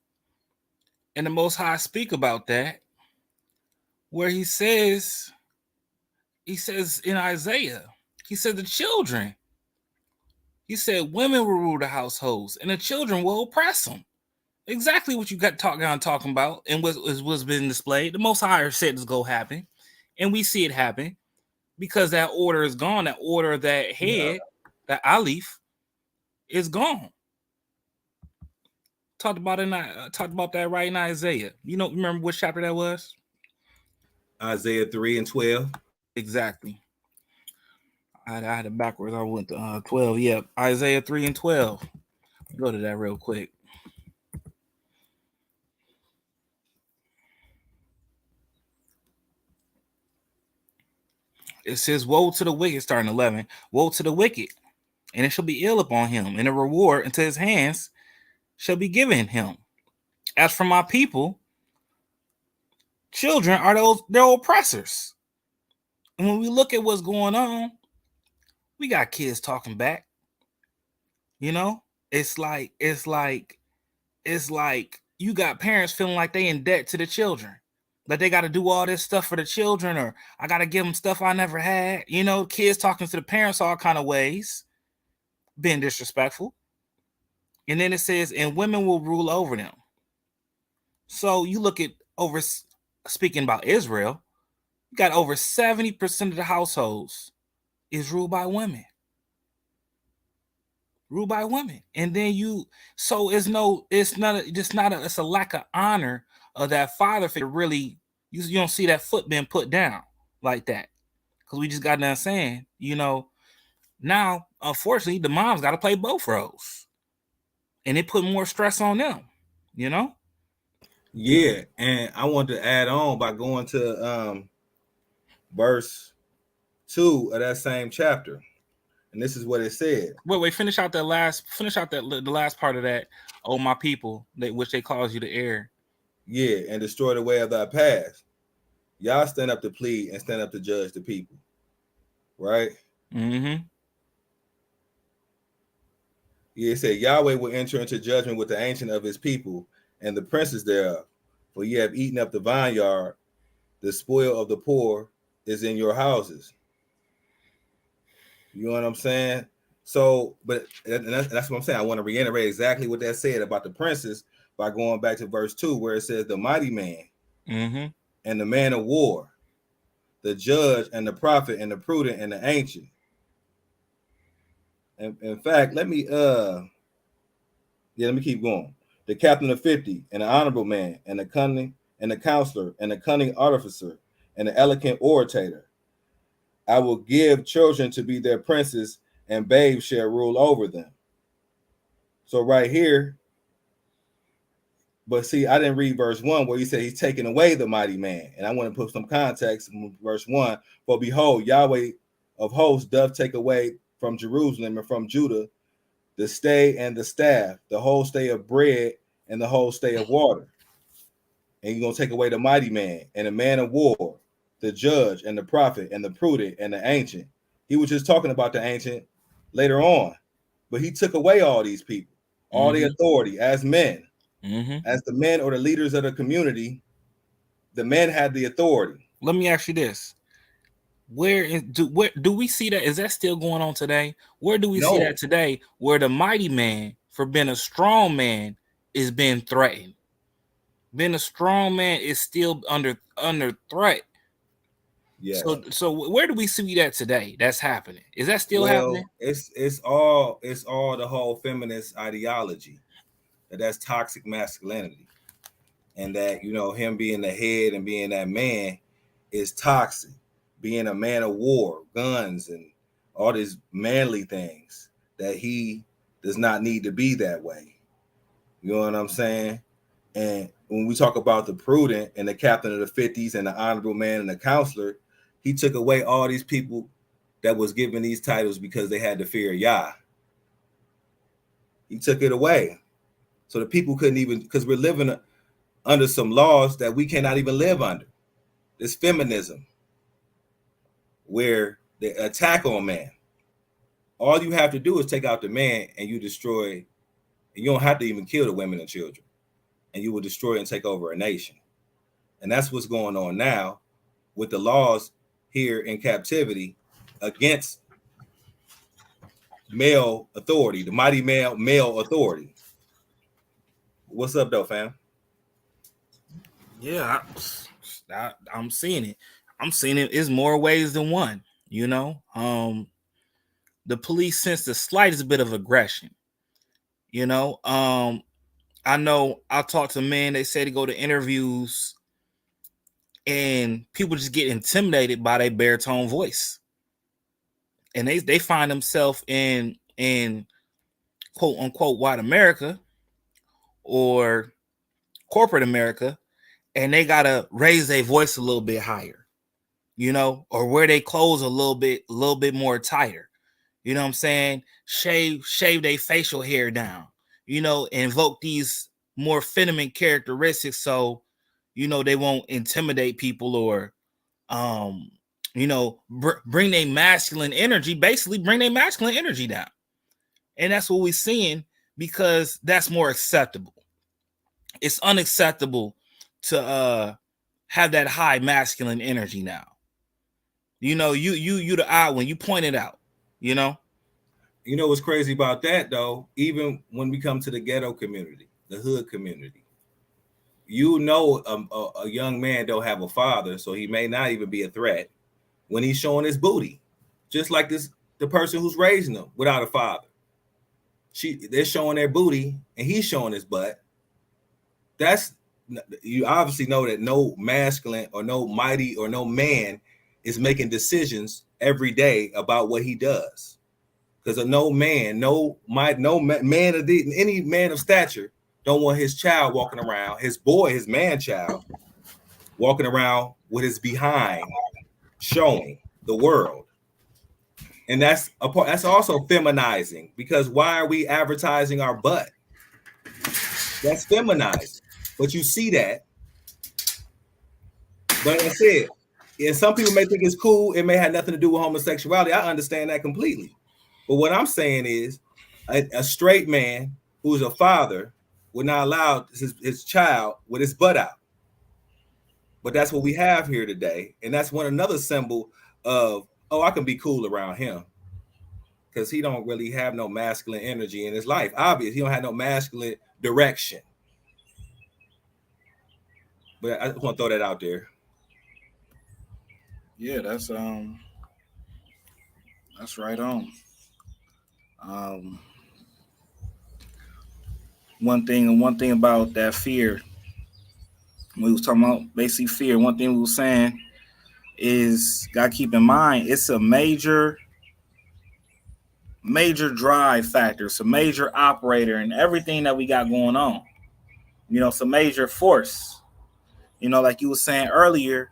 and the Most High speak about that, where he says in Isaiah, he said the children. He said women will rule the households, and the children will oppress them. Exactly what you got talking about, and what's been displayed. The Most High said this go happen, and we see it happen because that order is gone. That order, that head, that Aleph, is gone. Talked about that right in Isaiah. Remember which chapter that was? Isaiah 3 and 12. Exactly. I had it backwards. I went to 12. Yeah, Isaiah 3 and 12. Go to that real quick. It says, woe to the wicked, starting 11. Woe to the wicked, and it shall be ill upon him, and a reward into his hands shall be given him. As for my people, children are their oppressors. And when we look at what's going on, we got kids talking back. It's like you got parents feeling like they in debt to the children. That they got to do all this stuff for the children, or I got to give them stuff I never had. Kids talking to the parents all kind of ways, being disrespectful. And then it says, and women will rule over them. So you look at speaking about Israel, you got over 70% of the households is ruled by women. And then it's a lack of honor of that father figure. Really, you don't see that foot being put down like that, because we just got done saying, now unfortunately the moms got to play both roles, and it put more stress on them. Yeah, and I want to add on by going to verse 2 of that same chapter. And this is what it said. Wait, finish out the last part of that. Oh, my people, which they cause you to err. Yeah, and destroy the way of thy past. Y'all stand up to plead and stand up to judge the people. Right? Mm-hmm. Yeah, it said Yahweh will enter into judgment with the ancient of his people and the princes thereof. For ye have eaten up the vineyard, the spoil of the poor is in your houses. You know what I'm saying? So, but that's what I'm saying. I want to reiterate exactly what that said about the princes by going back to verse 2, where it says the mighty man and the man of war, the judge and the prophet and the prudent and the ancient. And in fact, let me keep going. The captain of 50 and the honorable man and the cunning and the counselor and the cunning artificer and the eloquent orator. I will give children to be their princes, and babes shall rule over them. So right here, but see, I didn't read verse 1 where he said he's taking away the mighty man. And I want to put some context in verse 1. For behold, Yahweh of hosts doth take away from Jerusalem and from Judah the stay and the staff, the whole stay of bread and the whole stay of water. And you're going to take away the mighty man and the man of war, the judge and the prophet and the prudent and the ancient. He was just talking about the ancient later on, but he took away all these people, all the authority as men, as the men or the leaders of the community. The men had the authority. Let me ask you this: where do we see that? Is that still going on today? Where do we see that today? Where the mighty man, for being a strong man, is being threatened? Being a strong man is still under threat. Yeah. So where do we see that today? That's happening. Is that still happening? It's all the whole feminist ideology. That's toxic masculinity, and that him being the head and being that man is toxic. Being a man of war, guns, and all these manly things, that he does not need to be that way. You know what I'm saying? And when we talk about the prudent and the captain of the 50s and the honorable man and the counselor, he took away all these people that was given these titles because they had the fear of Yah. He took it away. So the people couldn't even, because we're living under some laws that we cannot even live under. This feminism, where the attack on man. All you have to do is take out the man and you destroy, and you don't have to even kill the women and children, and you will destroy and take over a nation. And that's what's going on now with the laws here in captivity against male authority, the mighty male authority. What's up, though, fam? Yeah, I'm seeing it. I'm seeing it. It's more ways than one. You know, the police sense the slightest bit of aggression. You know, I know I talk to men. They say to go to interviews, and people just get intimidated by their baritone voice, and they find themselves in quote unquote white America or corporate America, and they gotta raise their voice a little bit higher, you know, or wear their clothes a little bit more tighter. You know what I'm saying? Shave their facial hair down, you know, invoke these more feminine characteristics so, you know, they won't intimidate people or, you know, bring their masculine energy, basically bring their masculine energy down. And that's what we're seeing because that's more acceptable. It's unacceptable to have that high masculine energy now. You know, you the odd one. You point it out, you know? You know what's crazy about that, though? Even when we come to the ghetto community, the hood community, you know, a young man don't have a father, so he may not even be a threat when he's showing his booty, just like the person who's raising him without a father. They're showing their booty and he's showing his butt. That's, you obviously know that no masculine or no mighty or no man is making decisions every day about what he does. Because no man, man of any man of stature don't want his child walking around, his boy, his man child, walking around with his behind showing the world. And that's also feminizing, because why are we advertising our butt? That's feminizing. But you see that. But like I said, and some people may think it's cool. It may have nothing to do with homosexuality. I understand that completely. But what I'm saying is a straight man who's a father would not allow his child with his butt out. But that's what we have here today. And that's another symbol of, oh, I can be cool around him. Because he don't really have no masculine energy in his life. Obviously, he don't have no masculine direction. But I just want to throw that out there. Yeah, that's right on. One thing about that fear, we was talking about basically fear. One thing we was saying is gotta keep in mind it's a major drive factor. It's a major operator in everything that we got going on. You know, it's a major force. You know, like you were saying earlier,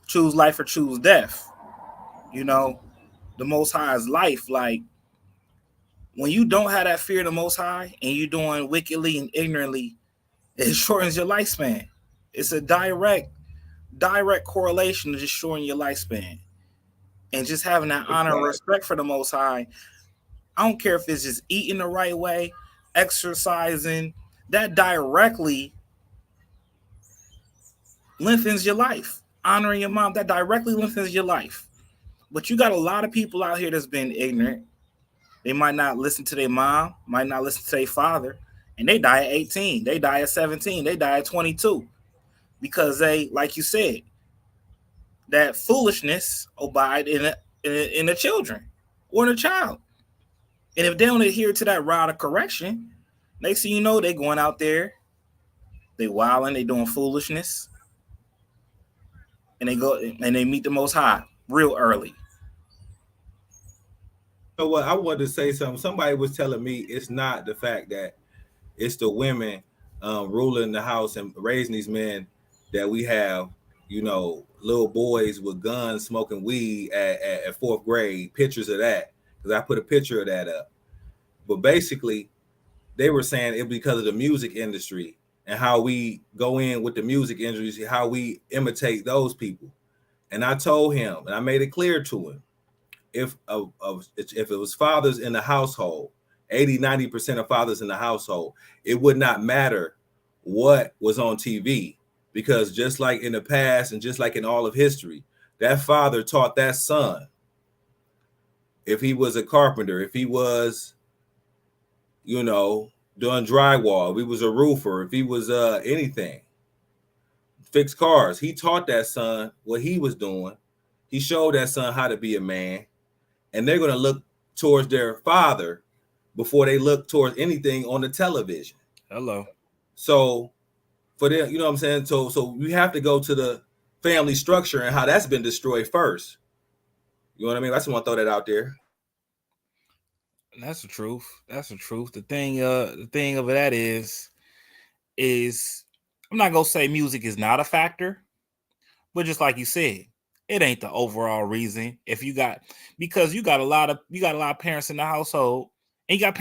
choose life or choose death. You know, the Most High is life. Like, when you don't have that fear of the Most High and you're doing wickedly and ignorantly, it shortens your lifespan. It's a direct correlation to just shortening your lifespan. And just having that honor and respect for the Most High, I don't care if it's just eating the right way, exercising, that directly lengthens your life. Honoring your mom, that directly lengthens your life. But you got a lot of people out here that's been ignorant. They might not listen to their mom, might not listen to their father, and they die at 18, they die at 17, they die at 22. Because they, like you said, that foolishness abide in the children or in a child. And if they don't adhere to that rod of correction, next thing you know, they going out there, they wilding, they doing foolishness, and they go and they meet the Most High real early. You know what? I wanted to say something. Somebody was telling me it's not the fact that it's the women ruling the house and raising these men, that we have, you know, little boys with guns smoking weed at fourth grade, pictures of that, because I put a picture of that up. But basically, they were saying it because of the music industry and how we go in with the music industry, how we imitate those people. And I told him, and I made it clear to him, if it was fathers in the household, 80-90% of fathers in the household, it would not matter what was on TV, because just like in the past and just like in all of history, that father taught that son. If he was a carpenter, if he was, doing drywall, if he was a roofer, if he was anything, fix cars, he taught that son what he was doing. He showed that son how to be a man, and they're going to look towards their father before they look towards anything on the television. Hello. So for them, you know what I'm saying? So we have to go to the family structure and how that's been destroyed first. You know what I mean? I just want to throw that out there. That's the truth. That's the truth. The thing of that is I'm not gonna say music is not a factor, but just like you said, it ain't the overall reason. Because you got a lot of parents in the household, and you got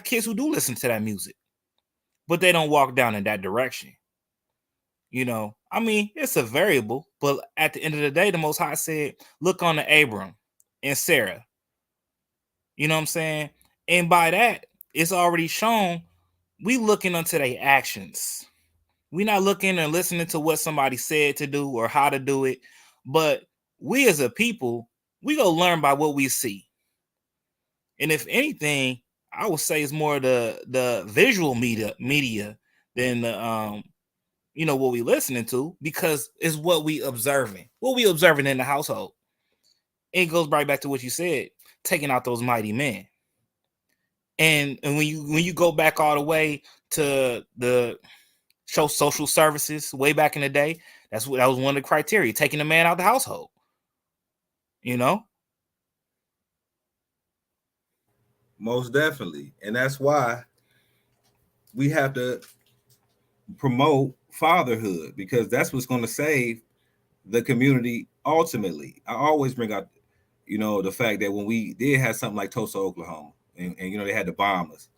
kids who do listen to that music, but they don't walk down in that direction. I mean, it's a variable, but at the end of the day, the Most High said, look on to Abram and Sarah. You know what I'm saying? And by that, it's already shown we looking unto their actions. We not looking and listening to what somebody said to do or how to do it, but we as a people, we go learn by what we see. And if anything, I would say it's more the visual media than the what we listening to, because it's what we observing in the household. It goes right back to what you said, taking out those mighty men. And when you go back all the way to the social services way back in the day, that was one of the criteria, taking the man out of the household. Most definitely. And that's why we have to promote fatherhood, because that's what's going to save the community ultimately. I always bring up, the fact that when we did have something like Tulsa, Oklahoma, and they had to bomb us,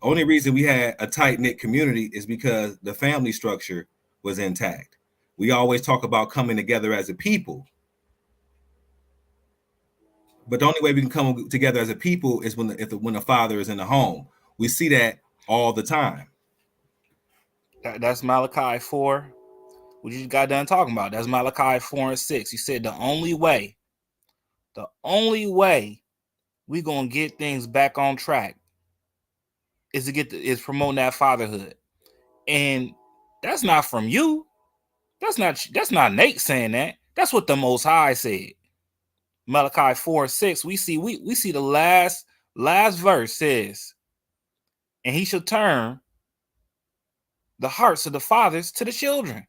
only reason we had a tight-knit community is because the family structure was intact. We always talk about coming together as a people, but the only way we can come together as a people is when the father is in the home. We see that all the time. That's Malachi 4. What you just got done talking about. That's Malachi 4 and 6. He said the only way we gonna get things back on track is is promoting that fatherhood. And that's not from you. That's not Nate saying that. That's what the Most High said. Malachi 4 and 6. We see the last verse says, and he shall turn the hearts of the fathers to the children,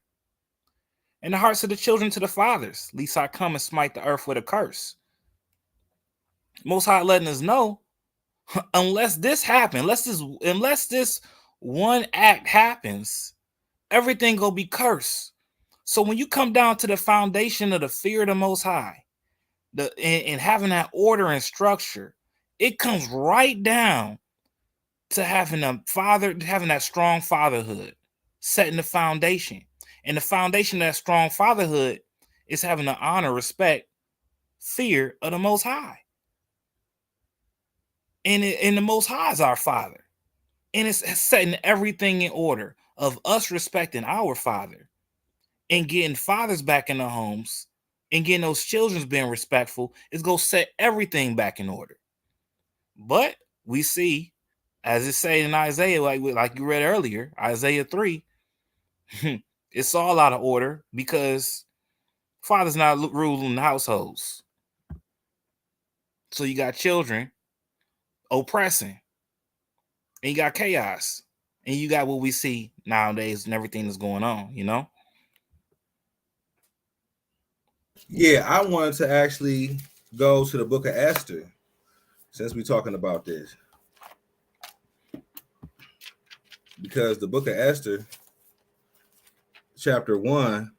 and the hearts of the children to the fathers, lest I come and smite the earth with a curse. Most High letting us know, unless this happens, unless this one act happens, everything gonna be cursed. So when you come down to the foundation of the fear of the Most High, and having that order and structure, it comes right down to having that strong fatherhood, setting the foundation. And the foundation of that strong fatherhood is having the honor, respect, fear of the Most High. And the Most High is our Father. And it's setting everything in order of us respecting our Father and getting fathers back in the homes and getting those children being respectful. Is going to set everything back in order. But we see, as it say in Isaiah, like you read earlier, Isaiah 3, it's all out of order because fathers not ruling the households. So you got children oppressing, and you got chaos, and you got what we see nowadays and everything that's going on, Yeah, I wanted to actually go to the book of Esther, since we're talking about this, because the book of Esther, chapter 1,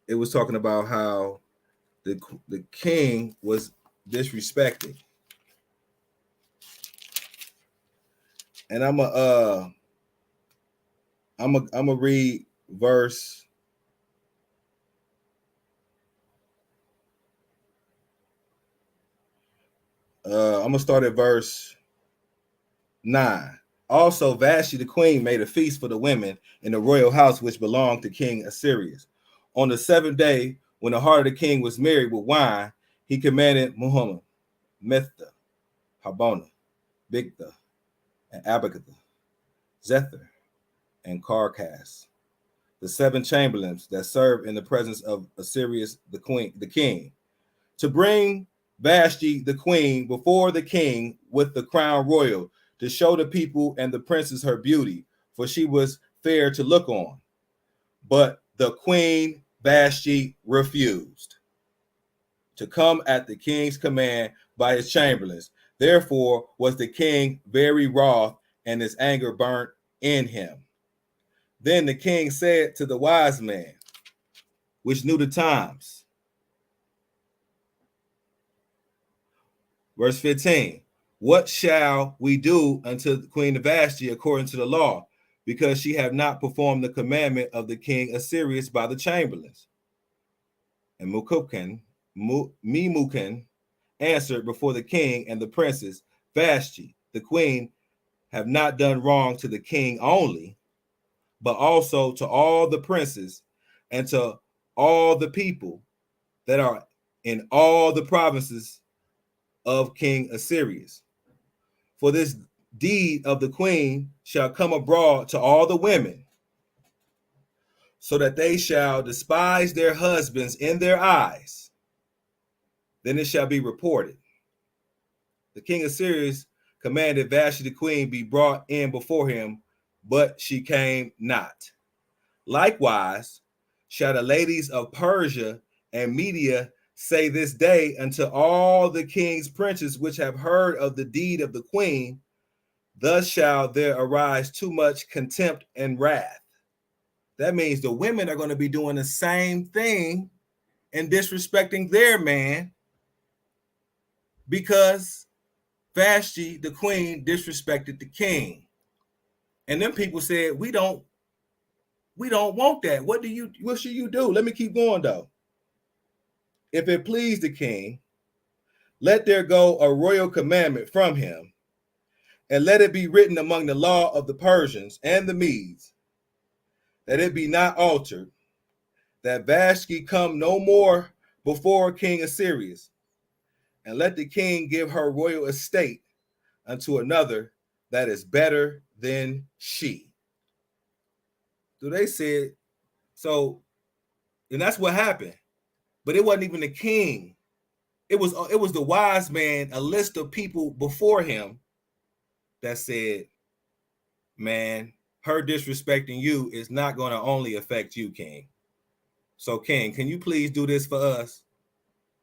it was talking about how the king was disrespected. And I'm a read verse. I'm gonna start at verse 9. Also, Vashti the queen made a feast for the women in the royal house which belonged to King Assyrius. On the 7th day, when the heart of the king was merry with wine, he commanded Muhammad, Mithda, Habona, Bigtha, and Abagatha, Zethar, and Carcass, the 7 chamberlains that served in the presence of Assyrius the king, to bring Vashti the queen before the king with the crown royal, to show the people and the princes her beauty, for she was fair to look on. But the queen Vashti refused to come at the king's command by his chamberlains. Therefore was the king very wroth, and his anger burnt in him. Then the king said to the wise man, which knew the times, verse 15, what shall we do unto Queen Vashti according to the law, because she have not performed the commandment of the king Assyrius by the chamberlains? And Memucan answered before the king and the princes, Vashti, the queen, have not done wrong to the king only, but also to all the princes and to all the people that are in all the provinces of King Assyrius. For this deed of the queen shall come abroad to all the women, so that they shall despise their husbands in their eyes. Then it shall be reported. The king of Assyrius commanded Vashti the queen be brought in before him, but she came not. Likewise, shall the ladies of Persia and Media say this day unto all the king's princes which have heard of the deed of the queen, thus shall there arise too much contempt and wrath. That means the women are going to be doing the same thing and disrespecting their man, because Vashti, the queen, disrespected the king. And then people said, we don't want that. What should you do? Let me keep going though. If it please the king, let there go a royal commandment from him, and let it be written among the law of the Persians and the Medes, that it be not altered, that Vashti come no more before King Assyrius, and let the king give her royal estate unto another that is better than she. So they said, so, and that's what happened. But it wasn't even the king. It was the wise man, a list of people before him that said, man, her disrespecting you is not going to only affect you, king. So, king, can you please do this for us?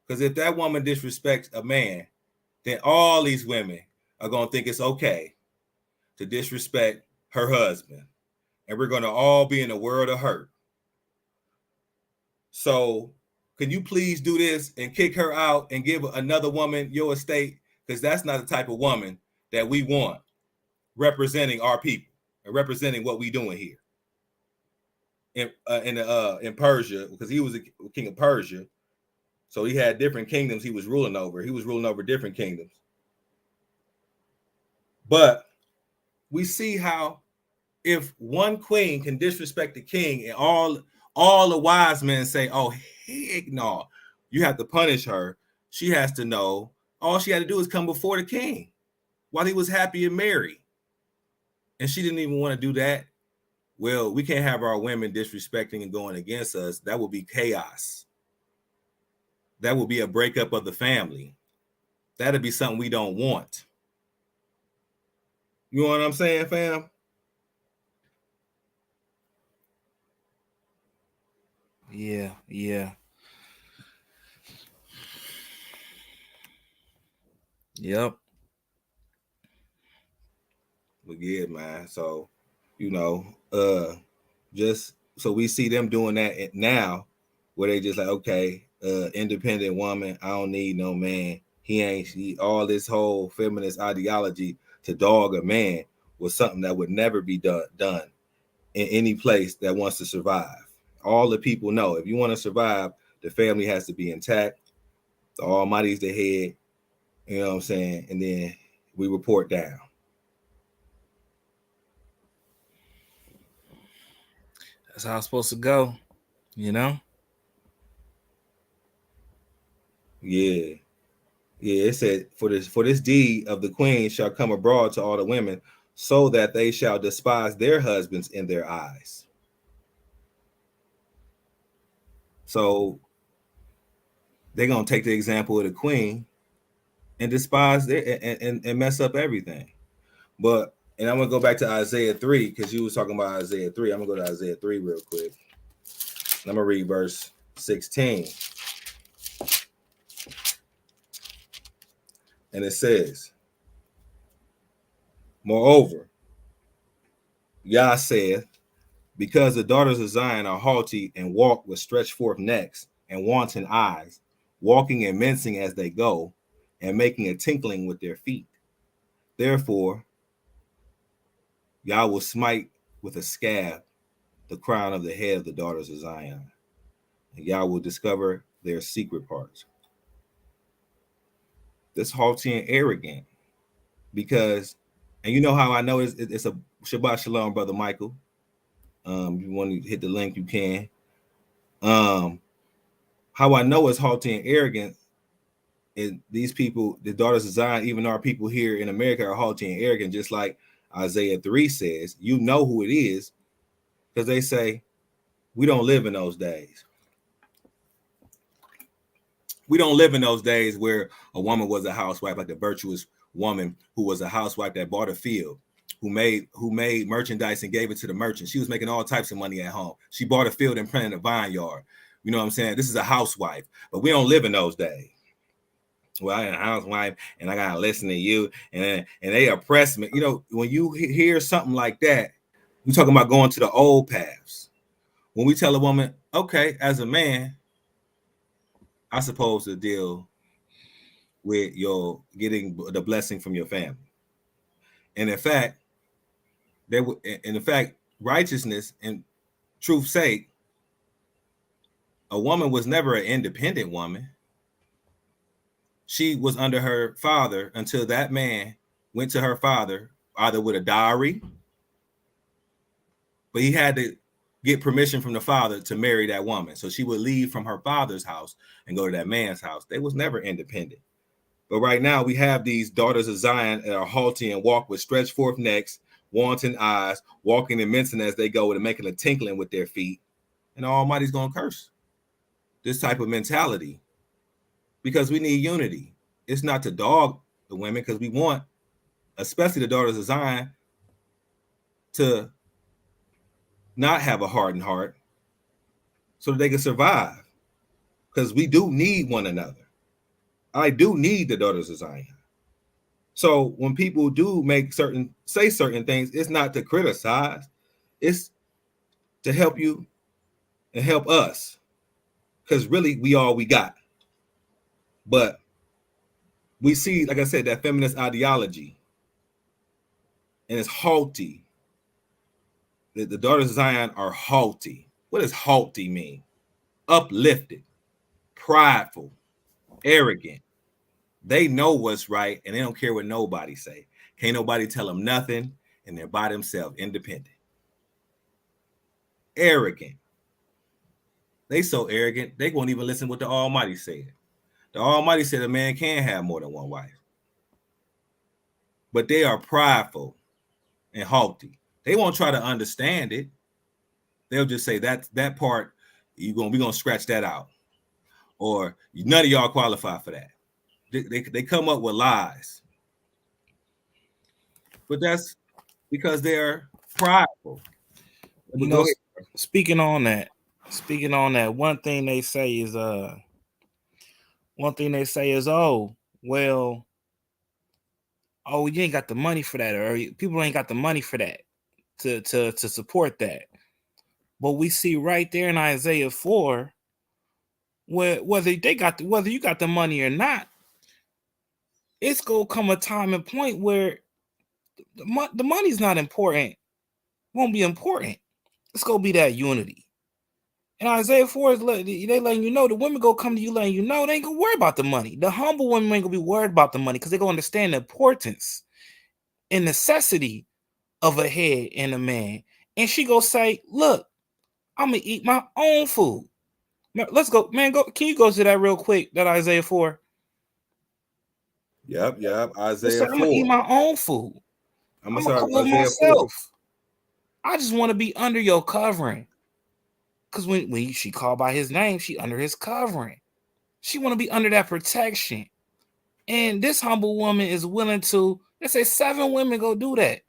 Because if that woman disrespects a man, then all these women are going to think it's okay to disrespect her husband. And we're going to all be in a world of hurt. So can you please do this and kick her out and give another woman your estate? Because that's not the type of woman that we want representing our people and representing what we doing here in Persia, because he was a king of Persia. So he had different kingdoms he was ruling over. He was ruling over different kingdoms. But we see how if one queen can disrespect the king and all the wise men say, oh, heck no, you have to punish her. She has to know. All she had to do is come before the king while he was happy and merry. And she didn't even want to do that. Well, we can't have our women disrespecting and going against us. That would be chaos. That would be a breakup of the family. That'd be something we don't want. You know what I'm saying, fam? Yeah. Yep. But yeah, man. So, just so we see them doing that now, where they just like, okay, independent woman, I don't need no man. He all this whole feminist ideology to dog a man. was something that would never be done in any place that wants to survive. All the people know if you want to survive, the family has to be intact. The Almighty's the head, you know what I'm saying? And then we report down. That's how it's supposed to go, you know? Yeah. Yeah, it said, for this deed of the queen shall come abroad to all the women, so that they shall despise their husbands in their eyes. So they're gonna take the example of the queen and despise their and mess up everything. But and I'm gonna go back to Isaiah 3, because you was talking about Isaiah 3. I'm gonna go to Isaiah 3 real quick. I'm gonna read verse 16. And it says, moreover, Yah saith, because the daughters of Zion are haughty and walk with stretched forth necks and wanton eyes, walking and mincing as they go, and making a tinkling with their feet. Therefore, Yah will smite with a scab the crown of the head of the daughters of Zion, and Yah will discover their secret parts. That's haughty and arrogant, because, and you know how I know it's a Shabbat Shalom, Brother Michael. If you want to hit the link, you can. How I know it's haughty and arrogant is these people, the daughters of Zion, even our people here in America, are haughty and arrogant, just like Isaiah 3 says. You know who it is, because they say, we don't live in those days. We don't live in those days where a woman was a housewife, like the virtuous woman who was a housewife that bought a field, who made merchandise and gave it to the merchant. She was making all types of money at home. She bought a field and planted a vineyard. You know what I'm saying? This is a housewife, but we don't live in those days. Well, I'm a housewife and I gotta listen to you, and they oppress me. You know, when you hear something like that, we're talking about going to the old paths. When we tell a woman, okay, as a man, I'm supposed to deal with your getting the blessing from your family. And in fact, righteousness and truth's sake, a woman was never an independent woman. She was under her father until that man went to her father, either with a dowry, but he had to get permission from the father to marry that woman. So she would leave from her father's house and go to that man's house. They was never independent. But right now we have these daughters of Zion that are haughty and walk with stretched forth necks, wanton eyes, walking and mincing as they go and making a tinkling with their feet. And the Almighty's going to curse this type of mentality, because we need unity. It's not to dog the women, because we want, especially the daughters of Zion, to not have a hardened heart so that they can survive, because we do need one another. I do need the daughters of Zion. So when people do say certain things, it's not to criticize, it's to help you and help us, because really we all we got. But we see, like I said, that feminist ideology, and it's haughty. The daughters of Zion are haughty. What does haughty mean? Uplifted, prideful, arrogant. They know what's right, and they don't care what nobody say. Can't nobody tell them nothing, and they're by themselves, independent. Arrogant. They so arrogant, they won't even listen to what the Almighty said. The Almighty said a man can have more than one wife. But they are prideful and haughty. They won't try to understand it. They'll just say that part, we're gonna scratch that out. Or none of y'all qualify for that. They come up with lies. But that's because they're prideful. You know, speaking on that, one thing they say is oh, well, oh, you ain't got the money for that, or people ain't got the money for that to support that. But we see right there in Isaiah 4, whether you got the money or not, it's gonna come a time and point where the money's not important. Won't be important. It's gonna be that unity. And Isaiah 4 is they letting you know the women go come to you letting you know they ain't gonna worry about the money. The humble women ain't gonna be worried about the money because they're gonna understand the importance and necessity of a head and a man. And she gonna say, look, I'm gonna eat my own food. Now, let's go, man. Go. Can you go to that real quick? That Isaiah 4. Yep. Listen, Isaiah I'm gonna eat 4. my own food. I'm I'm gonna gonna start cover Isaiah 4. myself. I just want to be under your covering. Because when she called by his name, she under his covering. She want to be under that protection. And this humble woman is willing to, let's say 7 women go do that.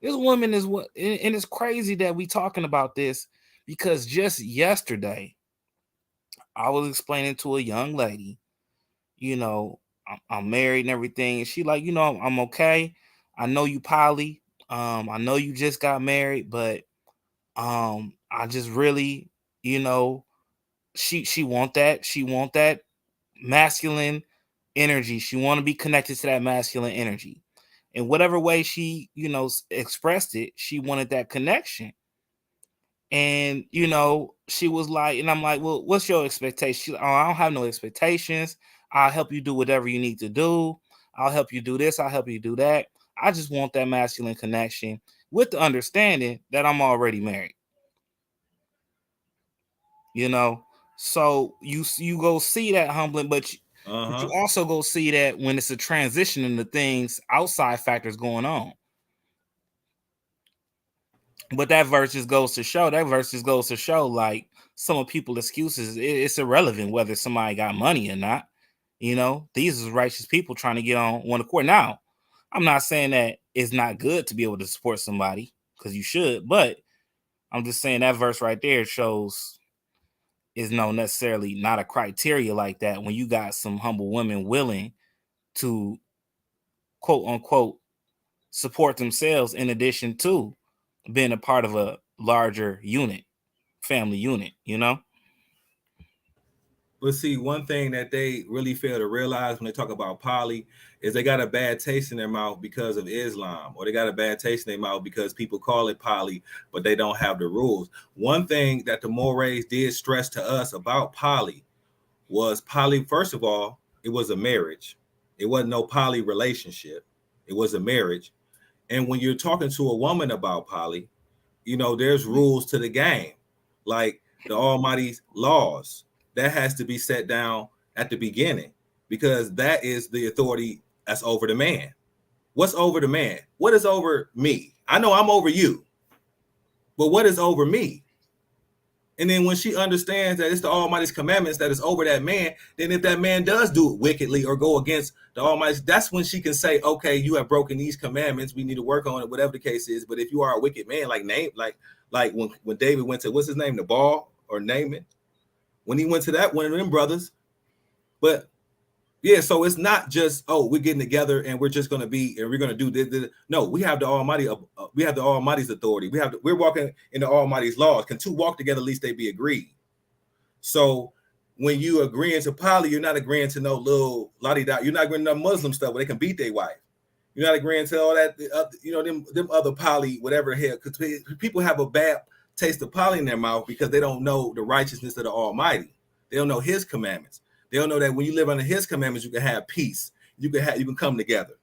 This woman is what, and it's crazy that we talking about this because just yesterday, I was explaining to a young lady, you know, I'm married and everything. And she like, you know, I'm okay. I know you poly. I know you just got married, but I just really, you know, she want that masculine energy. She want to be connected to that masculine energy. In whatever way she, you know, expressed it, she wanted that connection. And, you know, she was like, and I'm like, well, what's your expectation? She's like, oh, I don't have no expectations. I'll help you do whatever you need to do. I'll help you do this. I'll help you do that. I just want that masculine connection with the understanding that I'm already married. You know, so you go see that humbling, but you also go see that when it's a transition into things, outside factors going on. But that verse just goes to show. Like some of people's excuses, it's irrelevant whether somebody got money or not. You know, these is righteous people trying to get on one accord. Now, I'm not saying that it's not good to be able to support somebody because you should, but I'm just saying that verse right there shows is no necessarily not a criteria like that when you got some humble women willing to quote unquote support themselves in addition to being a part of a larger unit, family unit, you know? But see, one thing that they really fail to realize when they talk about poly is they got a bad taste in their mouth because of Islam, or they got a bad taste in their mouth because people call it poly, but they don't have the rules. One thing that the mores did stress to us about poly was poly. First of all, it was a marriage. It wasn't no poly relationship. It was a marriage. And when you're talking to a woman about poly, you know, there's rules to the game, like the Almighty's laws. That has to be set down at the beginning because that is the authority that's over the man. What's over the man? What is over me? I know I'm over you, but what is over me? And then when she understands that it's the Almighty's commandments that is over that man, then if that man does do it wickedly or go against the Almighty, that's when she can say, okay, you have broken these commandments. We need to work on it, whatever the case is. But if you are a wicked man, like when David went to, what's his name, Nabal or Naaman, when he went to that one of them brothers. But yeah, so it's not just, oh, we're getting together and we're just going to be, and we're going to do this. No, we have the Almighty, we have the Almighty's authority. We're walking in the Almighty's laws. Can two walk together, at least they be agreed. So when you agreeing to poly, you're not agreeing to no little la-di-da. You're not agreeing to no Muslim stuff where they can beat their wife. You're not agreeing to all that, you know, them other poly, whatever the hell, because people have a bad taste of poly in their mouth because they don't know the righteousness of the Almighty. They don't know his commandments. They don't know that when you live under his commandments, you can have peace. You can come together.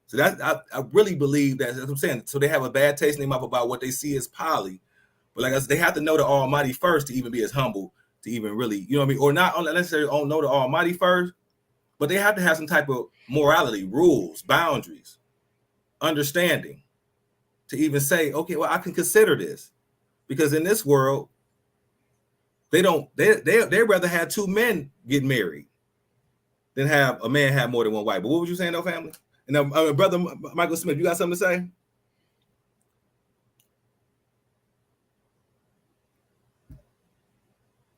So that I really believe that's what I'm saying. So they have a bad taste in their mouth about what they see as poly. But like I said, they have to know the Almighty first to even be as humble, to even really, you know what I mean? Or not necessarily know the Almighty first, but they have to have some type of morality, rules, boundaries, understanding to even say, okay, well, I can consider this. Because in this world, they rather have 2 men get married than have a man have more than one wife. But what was you saying, though, family? And now, brother Michael Smith, you got something to say?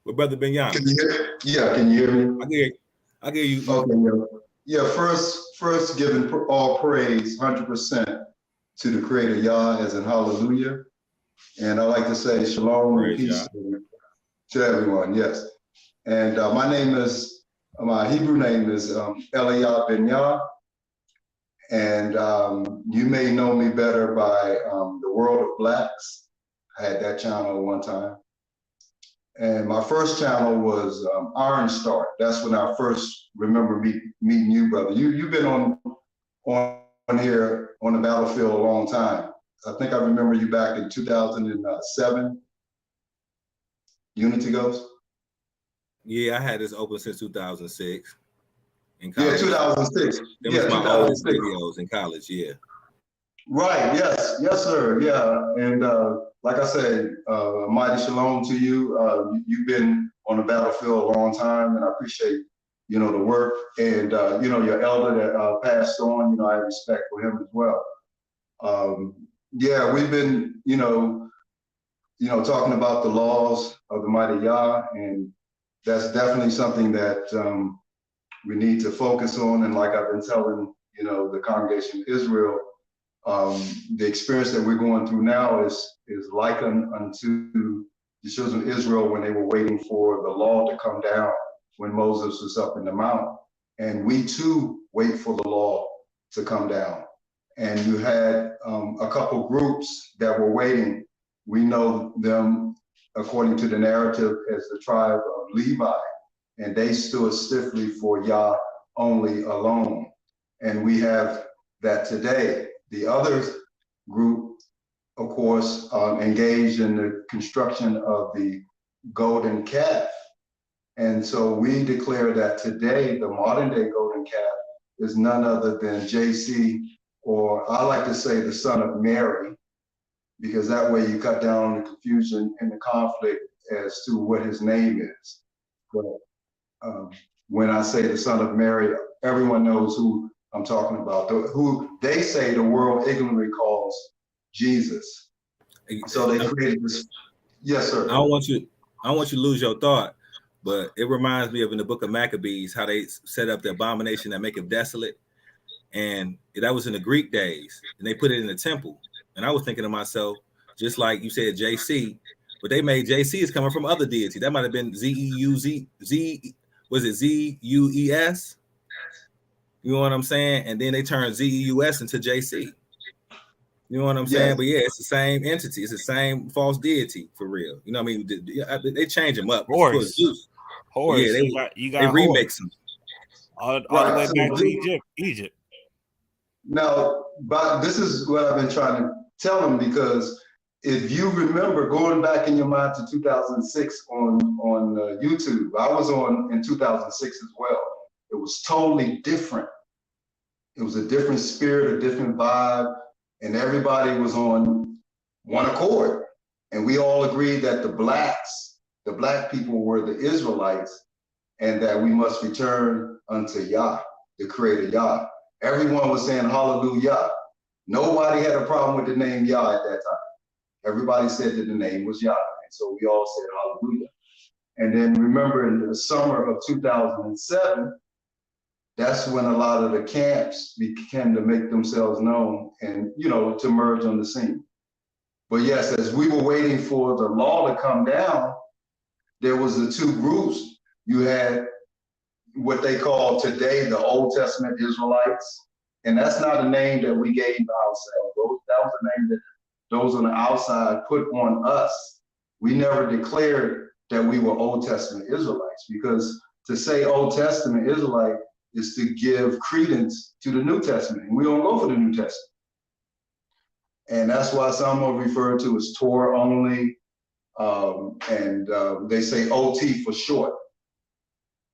Well, brother Benyan. Can you hear? Yeah, can you hear me? I hear you. Okay. Yeah. First, giving all praise, 100% to the Creator Yah, as in Hallelujah, and I like to say Shalom and peace to everyone. Yes, and my Hebrew name is Eliah Ben Yah, And you may know me better by The World of Blacks. I had that channel one time. And my first channel was Iron Star. That's when I first remember meeting you, brother. You've been on here on the battlefield a long time. I think I remember you back in 2007, Unity Ghost. Yeah, I had this open since 2006 in Yeah, college. 2006. That Yeah, was my 2006. oldest videos in college. Yeah. Right. Yes, sir. Yeah. And like I said, mighty shalom to you. You've been on the battlefield a long time, and I appreciate, the work. And your elder that passed on. I have respect for him as well. Yeah, we've been, talking about the laws of the mighty Yah, and that's definitely something that we need to focus on. And like I've been telling, the congregation of Israel, the experience that we're going through now is likened unto the children of Israel when they were waiting for the law to come down when Moses was up in the mount. And we too wait for the law to come down. And you had a couple groups that were waiting. We know them according to the narrative as the tribe of Levi, and they stood stiffly for Yah only alone. And we have that today. The other group, of course, engaged in the construction of the golden calf. And so we declare that today, the modern day golden calf is none other than JC, or I like to say the son of Mary, because that way you cut down on the confusion and the conflict as to what his name is. But when I say the son of Mary, everyone knows who I'm talking about, who they say the world ignorantly calls Jesus. So they created this. Yes, sir. I don't want you to lose your thought, but it reminds me of in the book of Maccabees how they set up the abomination that maketh desolate, and that was in the Greek days, and they put it in the temple. And I was thinking to myself, just like you said, JC, but they made JC is coming from other deities. That might have been was it Zeus? You know what I'm saying? And then they turned Zeus into JC. You know what I'm saying? But yeah, it's the same entity. It's the same false deity for real. You know what I mean? They change them up. Horse. Yeah, you got they remix them. All the way back to Egypt. Now, but this is what I've been trying to tell them, because if you remember going back in your mind to 2006 on YouTube, I was on in 2006 as well. It was totally different. It was a different spirit, a different vibe, and everybody was on one accord. And we all agreed that the black people were the Israelites, and that we must return unto Yah, the creator Yah. Everyone was saying hallelujah. Nobody had a problem with the name Yah at that time. Everybody said that the name was Yah, and so we all said hallelujah. And then remember in the summer of 2007, that's when a lot of the camps began to make themselves known and, to merge on the scene. But yes, as we were waiting for the law to come down, there was the two groups. You had what they call today the Old Testament Israelites, and that's not a name that we gave ourselves. That was a name that those on the outside put on us. We never declared that we were Old Testament Israelites, because to say Old Testament Israelite is to give credence to the New Testament, and we don't go for the New Testament. And that's why some are referred to as Torah only, and they say OT for short.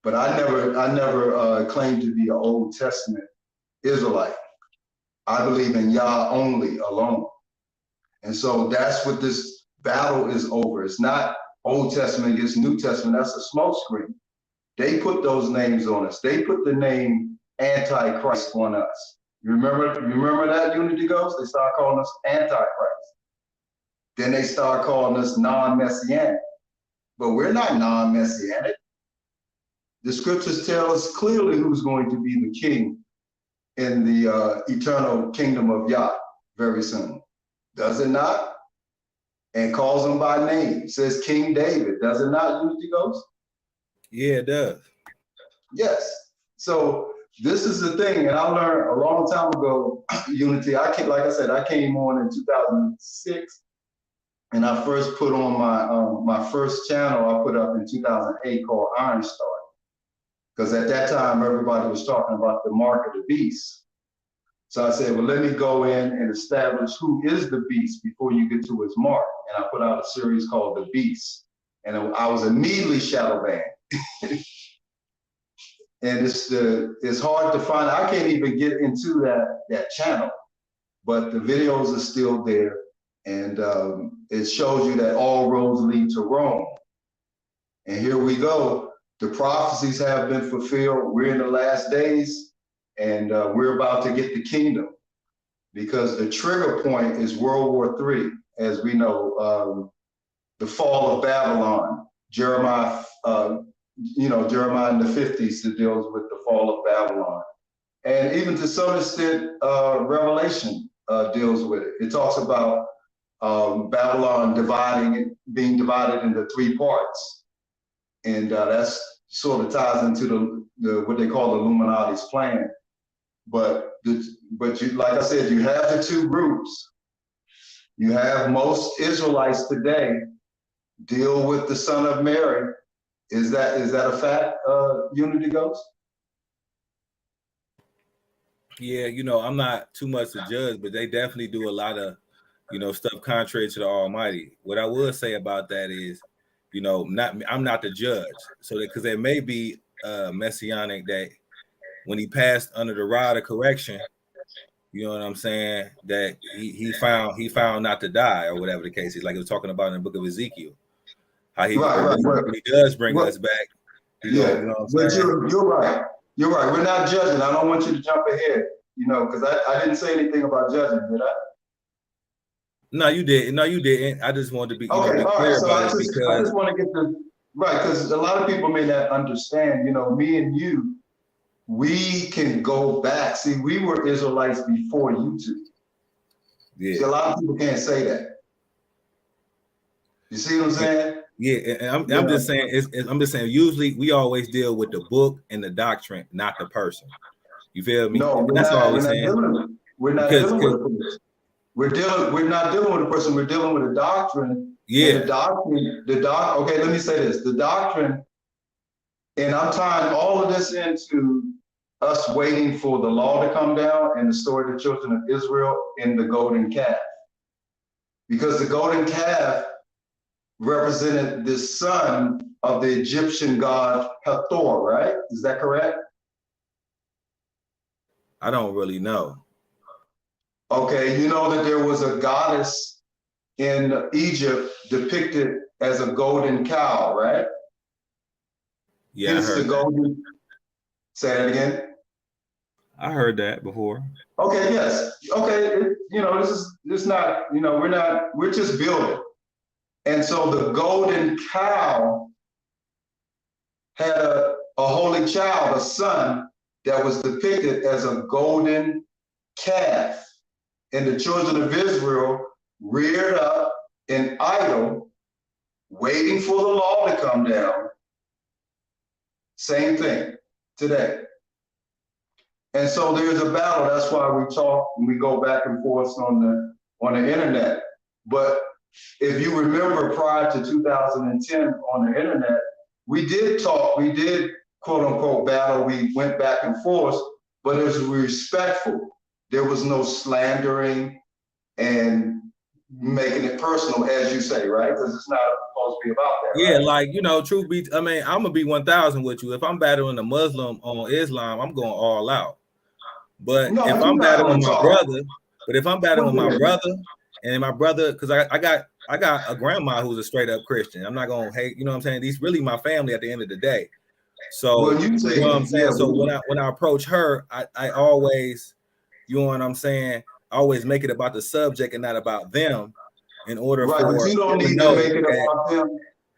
But I never claimed to be an Old Testament Israelite. I believe in Yah only, alone. And so that's what this battle is over. It's not Old Testament against New Testament. That's a smokescreen. They put those names on us. They put the name Antichrist on us. You remember that, Unity Ghost? They start calling us Antichrist. Then they start calling us non-messianic. But we're not non-messianic. The scriptures tell us clearly who's going to be the king in the eternal kingdom of Yah very soon. Does it not? And calls him by name. It says King David. Does it not, Unity Ghost? Yeah, it does. Yes. So this is the thing, and I learned a long time ago, Unity. Like I said, I came on in 2006, and I first put on my first channel I put up in 2008 called Iron Star, because at that time everybody was talking about the mark of the beast. So I said, well, let me go in and establish who is the beast before you get to his mark. And I put out a series called The Beast, and I was immediately shadow banned. And it's hard to find. I can't even get into that channel, but the videos are still there, and it shows you that all roads lead to Rome. And here we go. The prophecies have been fulfilled. We're in the last days, and we're about to get the kingdom, because the trigger point is World War III, as we know, the fall of Babylon. Jeremiah. Jeremiah in the 50s that deals with the fall of Babylon. And even to some extent, Revelation deals with it. It talks about Babylon being divided into 3 parts. And that's sort of ties into the what they call the Illuminati's plan. But you, like I said, you have the 2 groups. You have most Israelites today deal with the son of Mary. Is that a fact, Unity Ghost? Yeah, I'm not too much to judge, but they definitely do a lot of, stuff contrary to the Almighty. What I would say about that is, I'm not the judge. So because there may be messianic that when he passed under the rod of correction, you know what I'm saying, that he found not to die, or whatever the case is, like it was talking about in the book of Ezekiel. How when he does bring us back. But you're right. You're right. We're not judging. I don't want you to jump ahead, because I didn't say anything about judging, did I? No, you didn't. No, you didn't. I just wanted to be, be clear about it, because I just want to get right, because a lot of people may not understand, me and you, we can go back. See, we were Israelites before YouTube. Yeah. See, a lot of people can't say that. You see what I'm saying? Yeah, and I'm just saying. I'm just saying. Usually, we always deal with the book and the doctrine, not the person. You feel me? No, that's all we're saying. We're not dealing with the person. We're not dealing with the person. We're dealing with the doctrine. Yeah. And okay, let me say this: the doctrine, and I'm tying all of this into us waiting for the law to come down and the story of the children of Israel in the golden calf, because the golden calf represented the son of the Egyptian god Hathor, right? Is that correct? I don't really know. Okay, you know that there was a goddess in Egypt depicted as a golden cow, right? Yeah, I heard that. Say that again. I heard that before. Okay, yes. Okay, this is not, we're just building. And so the golden cow had a holy child, a son, that was depicted as a golden calf. And the children of Israel reared up an idol, waiting for the law to come down. Same thing today. And so there's a battle. That's why we talk and we go back and forth on the internet. But if you remember, prior to 2010 on the internet, we did talk, we did quote unquote battle, we went back and forth, but it was respectful. There was no slandering and making it personal, as you say, right? Because it's not supposed to be about that. Yeah, right? like, truth be, I'm gonna be 1,000 with you. If I'm battling a Muslim on Islam, I'm going all out. But if I'm battling my brother, and my brother, because I got a grandma who's a straight up Christian. I'm not gonna hate, you know what I'm saying? These really my family at the end of the day. So well, you know what I'm saying? So when I approach her, I always, you know what I'm saying, I always make it about the subject and not about them, in order for you don't need to make it about them.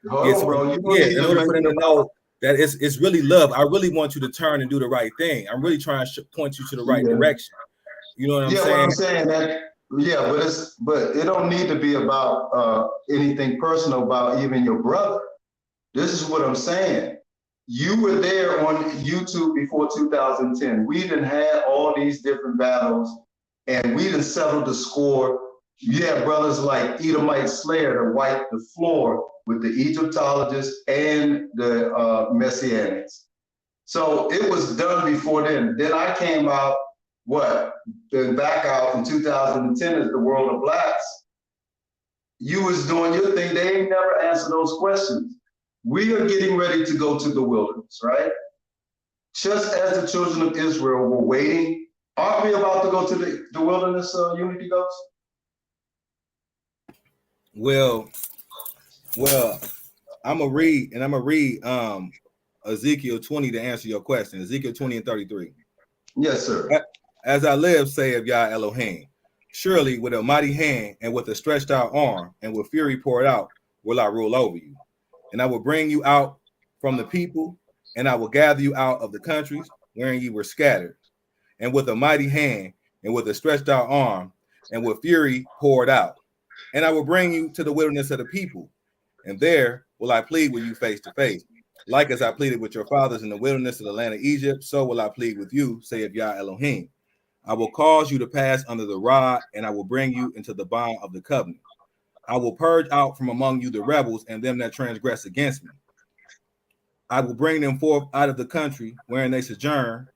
In order for them to know that it's really love. I really want you to turn and do the right thing. I'm really trying to point you to the right direction. You know what I'm saying? Yeah, what I'm saying that. Yeah, but it don't need to be about anything personal about even your brother. This is what I'm saying. you were there on YouTube before 2010. We done had all these different battles, and we done settled the score. You had brothers like Edomite Slayer to wipe the floor with the Egyptologists and the Messianics. So it was done before then. Then I came out, then back out in 2010 as the World of Blacks. You was doing your thing. They ain't never answered those questions. We are getting ready to go to the wilderness, right? Just as the children of Israel were waiting, aren't we about to go to the wilderness, Unity Ghost? Well, I'm gonna read Ezekiel 20 to answer your question. Ezekiel 20 and 33. Yes, sir. As I live, saith Yah Elohim, surely with a mighty hand and with a stretched out arm and with fury poured out will I rule over you. And I will bring you out from the people, and I will gather you out of the countries wherein you were scattered. And with a mighty hand and with a stretched out arm and with fury poured out. And I will bring you to the wilderness of the people, and there will I plead with you face to face. Like as I pleaded with your fathers in the wilderness of the land of Egypt, so will I plead with you, saith Yah Elohim. I will cause you to pass under the rod, and I will bring you into the bond of the covenant. I will purge out from among you the rebels and them that transgress against me. I will bring them forth out of the country wherein they sojourn.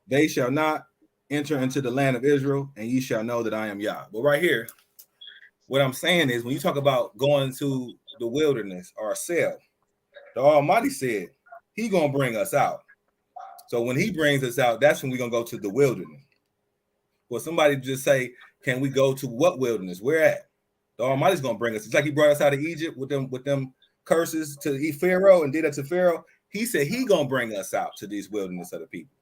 They shall not enter into the land of Israel, and ye shall know that I am Yah. But right here, what I'm saying is, when you talk about going to the wilderness ourselves, the Almighty said He gonna bring us out. So when He brings us out, that's when we're gonna go to the wilderness. Well, somebody just say, can we go to what wilderness? Where at? The Almighty's gonna bring us. It's like He brought us out of Egypt with them curses to Pharaoh and did that to Pharaoh. He said He gonna bring us out to these wilderness of the people.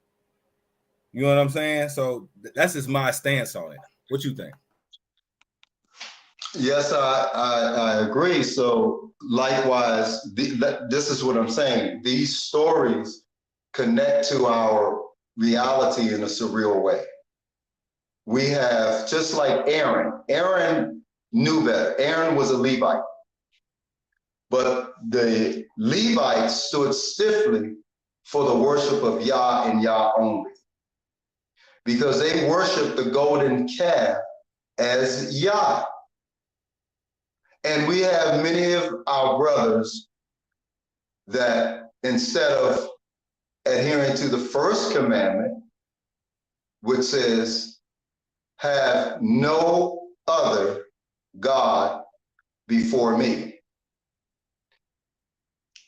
You know what I'm saying? So that's just my stance on it. What you think? Yes, I agree. So likewise, this is what I'm saying. These stories connect to our reality in a surreal way. We have, just like Aaron. Aaron knew better. Aaron was a Levite. But the Levites stood stiffly for the worship of Yah and Yah only, because they worshiped the golden calf as Yah. And we have many of our brothers that, instead of adhering to the first commandment, which says, have no other God before me,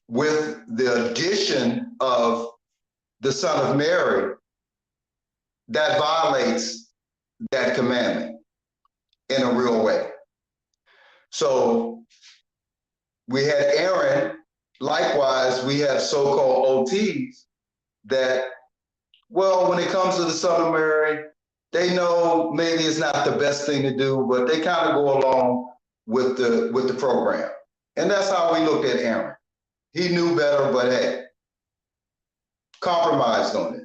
with the addition of the Son of Mary, that violates that commandment in a real way. So we had Aaron. Likewise, we have so-called OTs that, well, when it comes to the Son of Mary, they know maybe it's not the best thing to do, but they kind of go along with the program. And that's how we looked at Aaron. He knew better, but hey, compromised on it.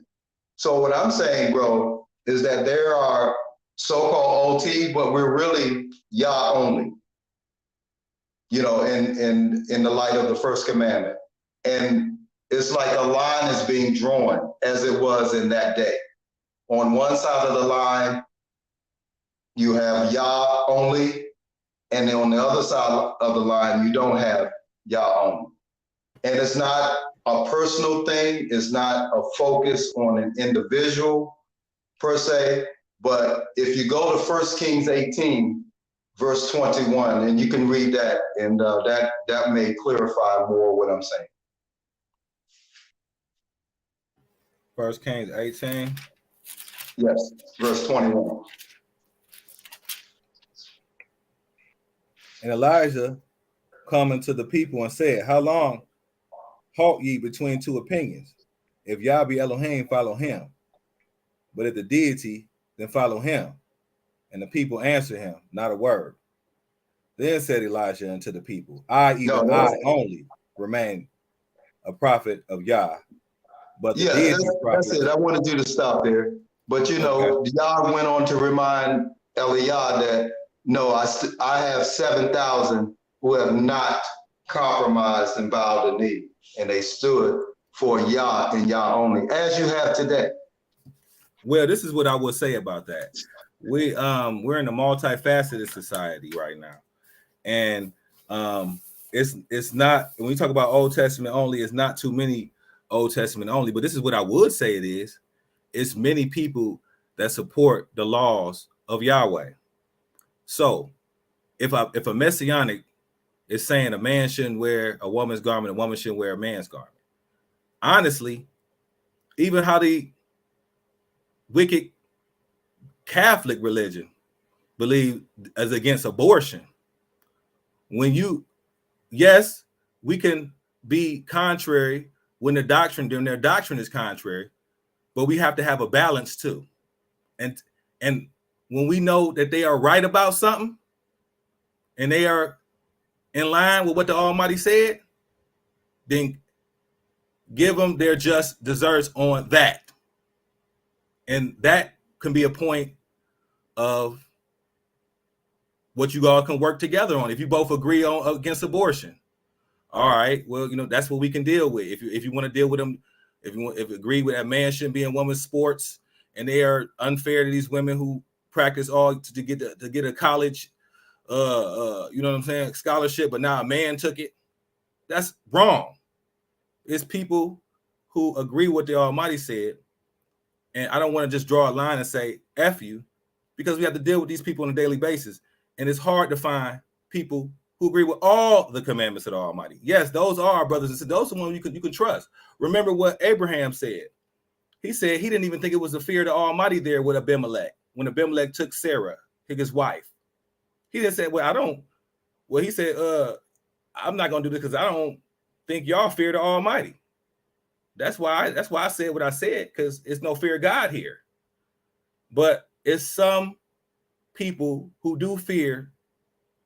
So what I'm saying, bro, is that there are so-called OT, but we're really Yah only, you know, in the light of the first commandment. And it's like a line is being drawn, as it was in that day. On one side of the line, you have Yah only, and then on the other side of the line, you don't have Yah only. And it's not a personal thing. It's not a focus on an individual per se. But if you go to 1 Kings 18, verse 21, and you can read that, and that may clarify more what I'm saying. 1 Kings 18. Yes, verse 21. And Elijah coming to the people and said, how long halt ye between two opinions? If Yah be Elohim, follow him. But if the deity, then follow him. And the people answered him, not a word. Then said Elijah unto the people, I only remain a prophet of Yah. But the deity that's it. I wanted you to stop there. But you know, okay. Yah went on to remind Eliah that, no, I have 7,000 who have not compromised and bowed the knee. and they stood for Yah and Yah only, as you have today. Well, this is what I will say about that. We're in a multifaceted society right now, and it's not, when we talk about Old Testament only, it's not too many Old Testament only, but this is what I would say it is. It's many people that support the laws of Yahweh. So if a messianic is saying a man shouldn't wear a woman's garment, a woman shouldn't wear a man's garment, honestly, even how the wicked Catholic religion believe as against abortion, yes, we can be contrary when their doctrine is contrary, but we have to have a balance too. And when we know that they are right about something and they are in line with what the Almighty said, then give them their just deserts on that. And that can be a point of what you all can work together on. If you both agree on against abortion, all right, well, that's what we can deal with. If you want to deal with them, if you agree with that man shouldn't be in women's sports and they are unfair to these women who practice all to get a college, you know what I'm saying, scholarship, but now a man took it. That's wrong. It's people who agree with the Almighty said, and I don't want to just draw a line and say F you, because we have to deal with these people on a daily basis, and it's hard to find people who agree with all the commandments of the Almighty. Yes, those are our brothers and sisters. Those are the ones you can trust. Remember what Abraham said. He said he didn't even think it was the fear of the Almighty there with Abimelech, when Abimelech took Sarah, his wife. He just said, he said, I'm not going to do this because I don't think y'all fear the Almighty. That's why I said what I said, because it's no fear of God here. But it's some people who do fear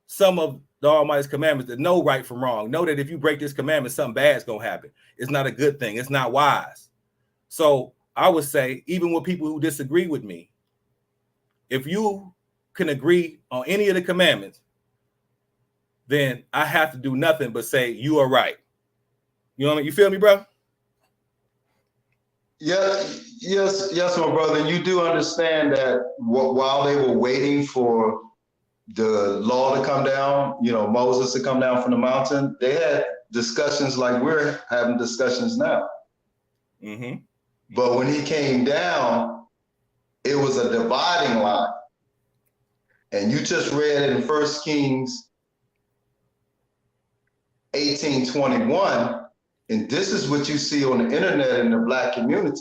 some of the Almighty's commandments, that know right from wrong, know that if you break this commandment, something bad's going to happen. It's not a good thing. It's not wise. So I would say, even with people who disagree with me, if you can agree on any of the commandments, then I have to do nothing but say you are right. You know what I mean? You feel me, bro? Yes, my brother. You do understand that while they were waiting for the law to come down, Moses to come down from the mountain, they had discussions like we're having discussions now. Mm-hmm. But when he came down, it was a dividing line. And you just read it in 1 Kings 18:21, and this is what you see on the internet in the Black community.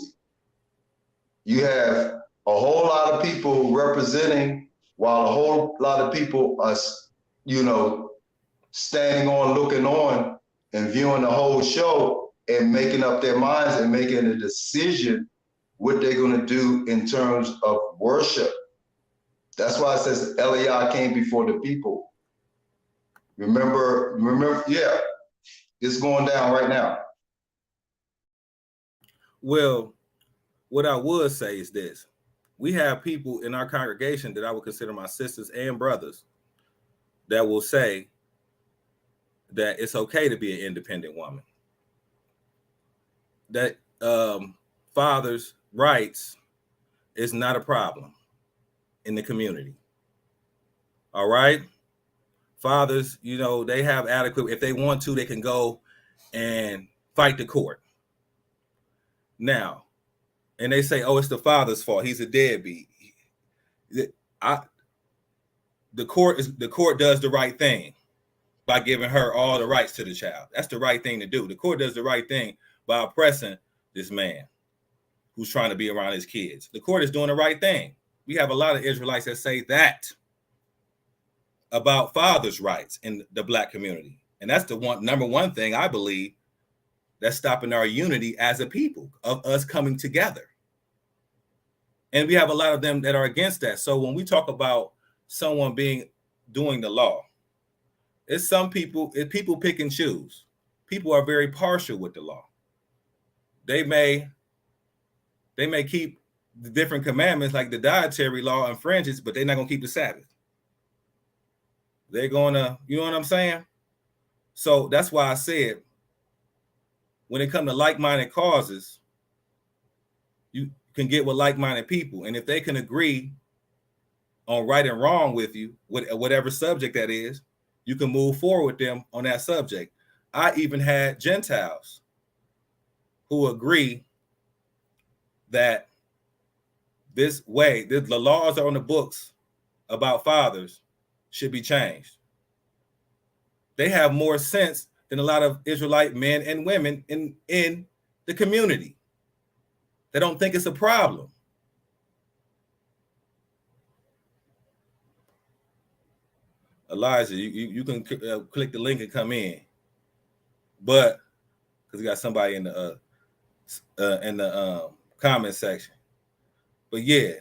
You have a whole lot of people representing, while a whole lot of people are, standing on, looking on, and viewing the whole show and making up their minds and making a decision what they're going to do in terms of worship. That's why it says Eliah came before the people. Remember, yeah, it's going down right now. Well, what I would say is this. We have people in our congregation that I would consider my sisters and brothers that will say that it's okay to be an independent woman. That father's rights is not a problem in the community. All right? Fathers, they have adequate, if they want to, they can go and fight the court. Now, and they say, oh, it's the father's fault. He's a deadbeat. The court does the right thing by giving her all the rights to the child. That's the right thing to do. The court does the right thing by oppressing this man who's trying to be around his kids. The court is doing the right thing. We have a lot of Israelites that say that about fathers' rights in the Black community. And that's the number one thing I believe that's stopping our unity as a people, of us coming together. And we have a lot of them that are against that. So when we talk about someone doing the law, it's some people, people pick and choose. People are very partial with the law. They may keep the different commandments, like the dietary law and fringes, but they're not going to keep the Sabbath. They're going to, you know what I'm saying? So that's why I said when it comes to like-minded causes, you can get with like-minded people. And if they can agree on right and wrong with you, whatever subject that is, you can move forward with them on that subject. I even had Gentiles who agree that this way, the laws are on the books about fathers should be changed. They have more sense than a lot of Israelite men and women in the community. They don't think it's a problem. Elijah, you can click the link and come in, but because we got somebody in the comment section. But yeah,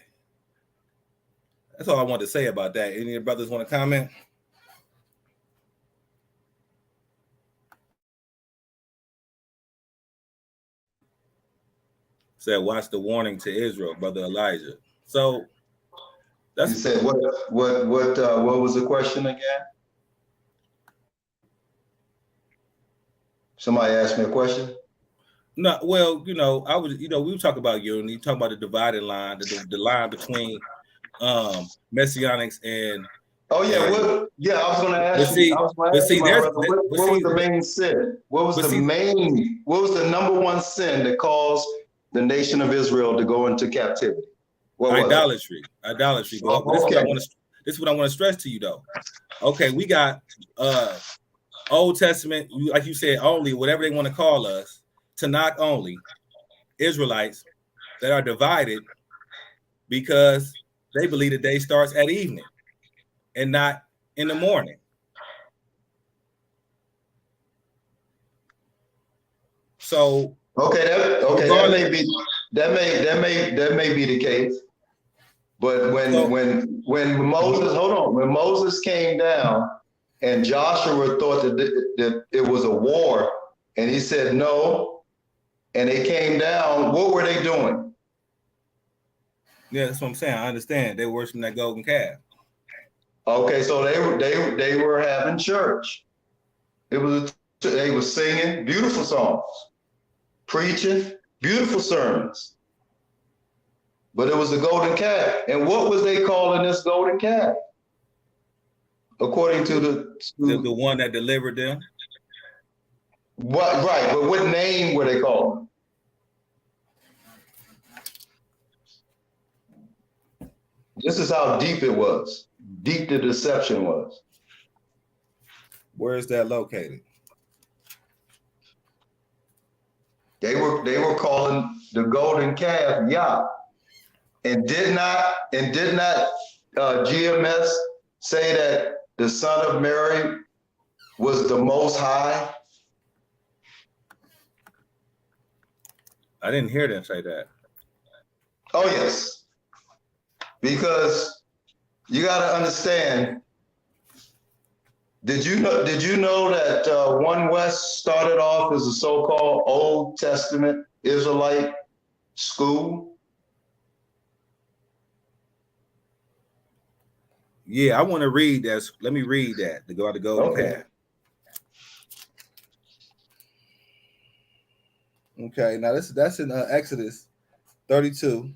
that's all I want to say about that. Any of your brothers want to comment? Said, watch the warning to Israel, brother Elijah. So that's. You said what was the question again? Somebody asked me a question. No, well, we were talking about unity, talking about the divided line, the line between messianics and. Oh yeah, I was going to ask you. What was the main sin? What was the number one sin that caused the nation of Israel to go into captivity? Idolatry. But okay. This is what I want to stress to you though. Okay, we got Old Testament, like you said, only whatever they want to call us, Tanakh only Israelites that are divided because they believe the day starts at evening and not in the morning. So that may be the case. But when Moses came down and Joshua thought that it was a war, and he said no, and they came down, what were they doing? Yeah, that's what I'm saying. I understand. They were worshiping that golden calf. Okay, so they were having church. They were singing beautiful songs, preaching beautiful sermons. But it was the golden calf. And what was they calling this golden calf? According to the one that delivered them. What, right, but what name were they calling? This is how deep it was. Deep the deception was. Where is that located? They were calling the golden calf Yah. And did not GMS say that the son of Mary was the Most High? I didn't hear them say that. Oh yes, because you got to understand. Did you know that One West started off as a so-called Old Testament Israelite school? Yeah, I want to read that. Let me read that to go out the golden path. Okay, now that's in Exodus 32.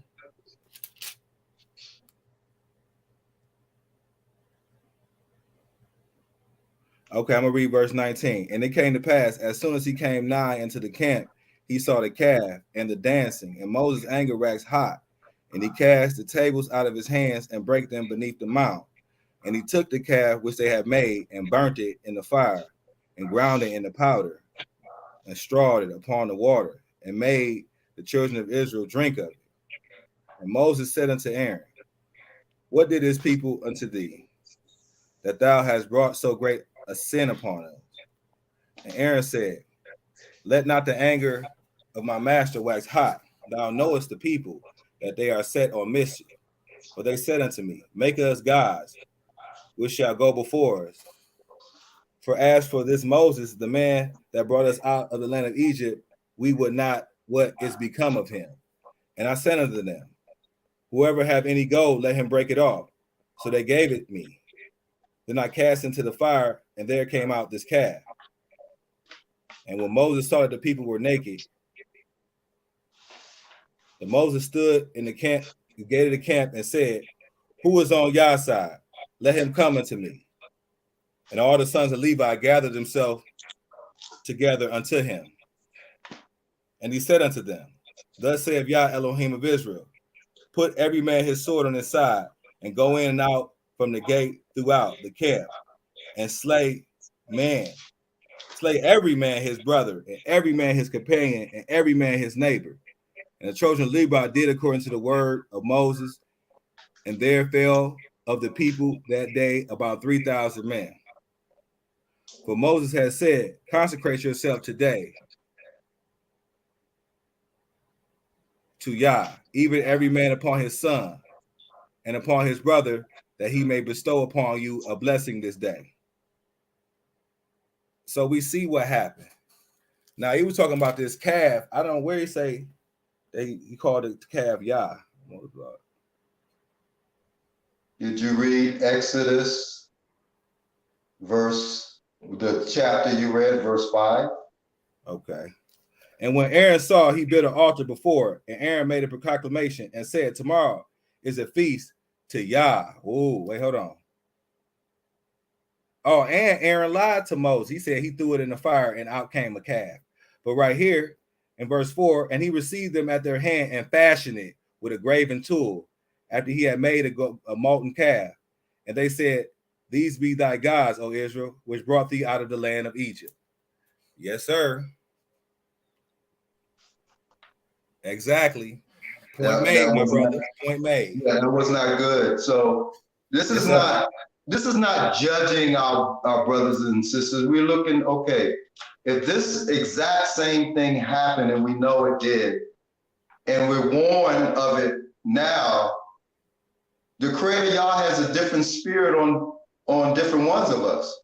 Okay, I'm gonna read verse 19. And it came to pass, as soon as he came nigh into the camp, he saw the calf and the dancing, and Moses' anger waxed hot, and he cast the tables out of his hands and brake them beneath the mount. And he took the calf which they had made and burnt it in the fire, and ground it in the powder, and strawed it upon the water, and made the children of Israel drink of it. And Moses said unto Aaron, what did this people unto thee, that thou hast brought so great a sin upon us? And Aaron said, let not the anger of my master wax hot. Thou knowest the people, that they are set on mischief. For they said unto me, make us gods, which shall go before us. For as for this Moses, the man that brought us out of the land of Egypt, we would not what is become of him. And I said unto them, whoever have any gold, let him break it off. So they gave it me. Then I cast into the fire, and there came out this calf. And when Moses saw that the people were naked, the Moses stood in the camp, the gate of the camp, and said, "Who is on Yah's side? Let him come unto me." And all the sons of Levi gathered themselves together unto him. And he said unto them, "Thus saith Yah Elohim of Israel, put every man his sword on his side, and go in and out from the gate throughout the camp, and slay every man his brother, and every man his companion, and every man his neighbor." And the children of Levi did according to the word of Moses, and there fell of the people that day about 3,000 men. For Moses had said, "Consecrate yourself today to Yah, even every man upon his son and upon his brother, that he may bestow upon you a blessing this day." So we see what happened. Now he was talking about this calf. I don't know where he say he called it calf Yah. Did you read Exodus the chapter you read, verse 5? Okay. And when Aaron saw, he built an altar before it, and Aaron made a proclamation and said, "Tomorrow is a feast to Yah." Oh, wait, hold on. Oh, and Aaron lied to Moses. He said he threw it in the fire and out came a calf. But right here in verse 4, and he received them at their hand and fashioned it with a graven tool after he had made a molten calf. And they said, "These be thy gods, O Israel, which brought thee out of the land of Egypt." Yes, sir. Exactly. Point made, my brother. Point made. Yeah, that was not good. So this is not judging our brothers and sisters. We're looking, okay, if this exact same thing happened and we know it did, and we're warned of it now, the Creator Yah has a different spirit on different ones of us.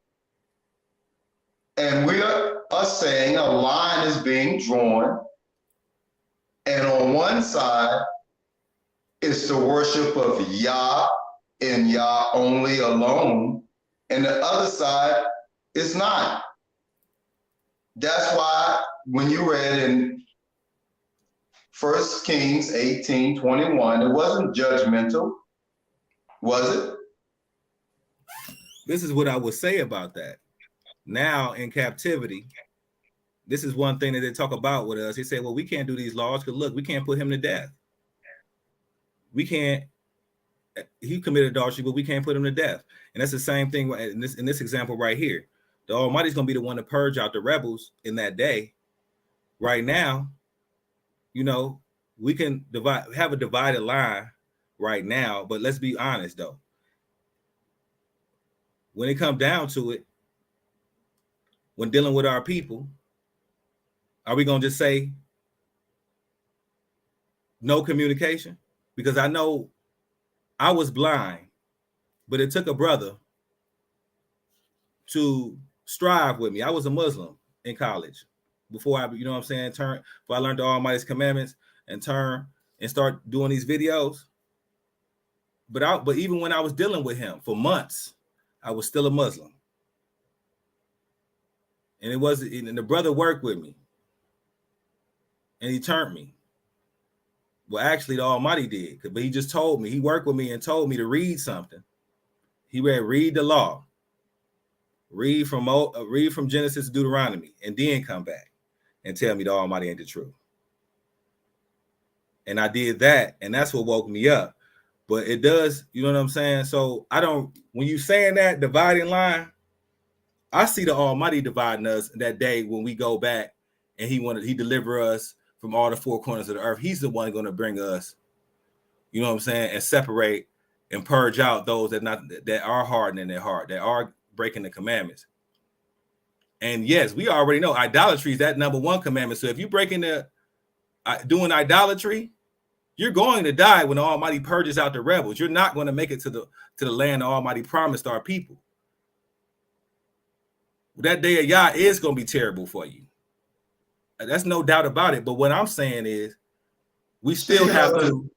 And we are saying a line is being drawn, and on one side is the worship of Yah and Yah only alone, and the other side is not. That's why when you read in 1 Kings 18:21, it wasn't judgmental, was it? This is what I would say about that. Now in captivity, this is one thing that they talk about with us. They say, well, we can't do these laws because look, we can't put him to death. We can't, he committed adultery, but we can't put him to death. And that's the same thing in this example right here. The Almighty's going to be the one to purge out the rebels in that day. Right now, you know, we can have a divided line right now, but let's be honest though. When it comes down to it, when dealing with our people, are we going to just say no communication? Because I know I was blind, but it took a brother to strive with me. I was a Muslim in college before I, before I learned the Almighty's commandments and turn and start doing these videos. But even when I was dealing with him for months, I was still a Muslim. And the brother worked with me. And he turned me. Well, actually, the Almighty did, but he just told me, he worked with me and told me to read something. He read the law, read from Genesis to Deuteronomy, and then come back and tell me the Almighty ain't the truth. And I did that, and that's what woke me up. But it does, you know what I'm saying? So when you saying that dividing line, I see the Almighty dividing us that day when we go back and he deliver us from all the four corners of the earth. He's the one going to bring us, you know what I'm saying, and separate and purge out those that are hardening their heart, that are breaking the commandments. And yes, we already know idolatry is that number one commandment. So if you're doing idolatry, you're going to die when the Almighty purges out the rebels. You're not going to make it to the land the Almighty promised our people. That day of Yah is going to be terrible for you. That's no doubt about it. But what I'm saying is, we still have to.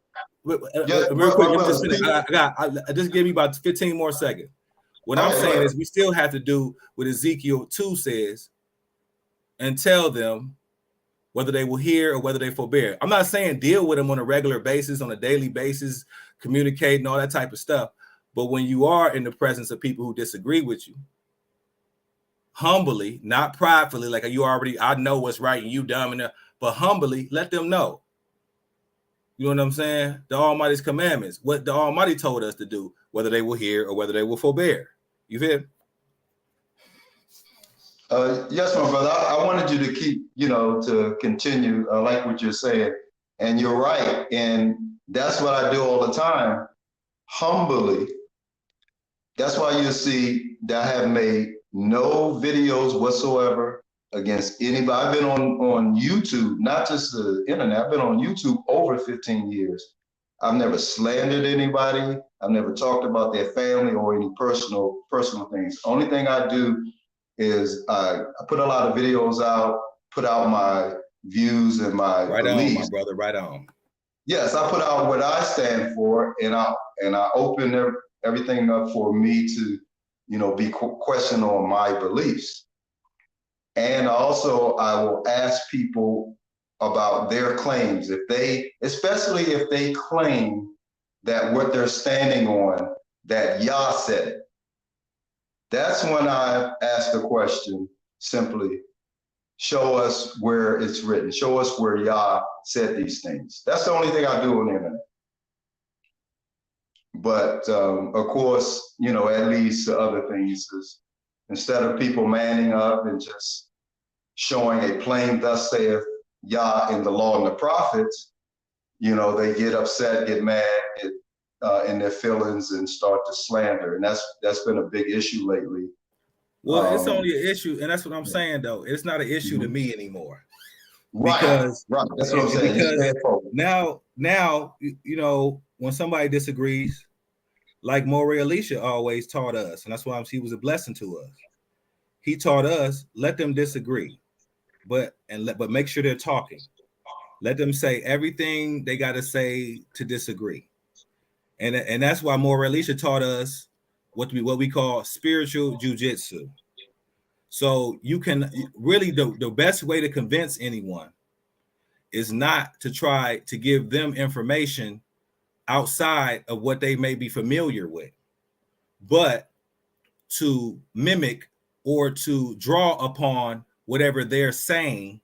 Real quick, just give me about 15 more seconds. What I'm saying is, we still have to do what Ezekiel 2 says, and tell them whether they will hear or whether they forbear. I'm not saying deal with them on a regular basis, on a daily basis, communicate and all that type of stuff. But when you are in the presence of people who disagree with you, humbly, not pridefully, like you already, I know what's right and you dumb enough, but humbly let them know. You know what I'm saying? The Almighty's commandments, what the Almighty told us to do, whether they will hear or whether they will forbear. You feel? Yes, my brother. I wanted you to keep, to continue. I like what you're saying. And you're right. And that's what I do all the time. Humbly. That's why you see that I have made no videos whatsoever against anybody. I've been on YouTube, not just the internet. I've been on YouTube over 15 years. I've never slandered anybody. I've never talked about their family or any personal things. Only thing I do is I put a lot of videos out, put out my views and my beliefs. On, my brother, right on. Yes, I put out what I stand for, and I open everything up for me to, be questioned on my beliefs. And also, I will ask people about their claims, especially if they claim that what they're standing on, that Yah said it. That's when I ask the question simply, show us where it's written. Show us where Yah said these things. That's the only thing I do on the internet. But of course, at least the other things is instead of people manning up and just showing a plain thus saith Yah in the law and the prophets, they get upset, get mad, get in their feelings and start to slander. And that's been a big issue lately. Well, it's only an issue, and that's what I'm saying, though. It's not an issue to me anymore. Right. Because that's what I'm saying. Because now, when somebody disagrees, like Maury Alicia always taught us, and that's why he was a blessing to us. He taught us, let them disagree, but make sure they're talking. Let them say everything they got to say to disagree. And that's why Maury Alicia taught us what we call spiritual jiu-jitsu. So you can really, the best way to convince anyone is not to try to give them information outside of what they may be familiar with, but to mimic or to draw upon whatever they're saying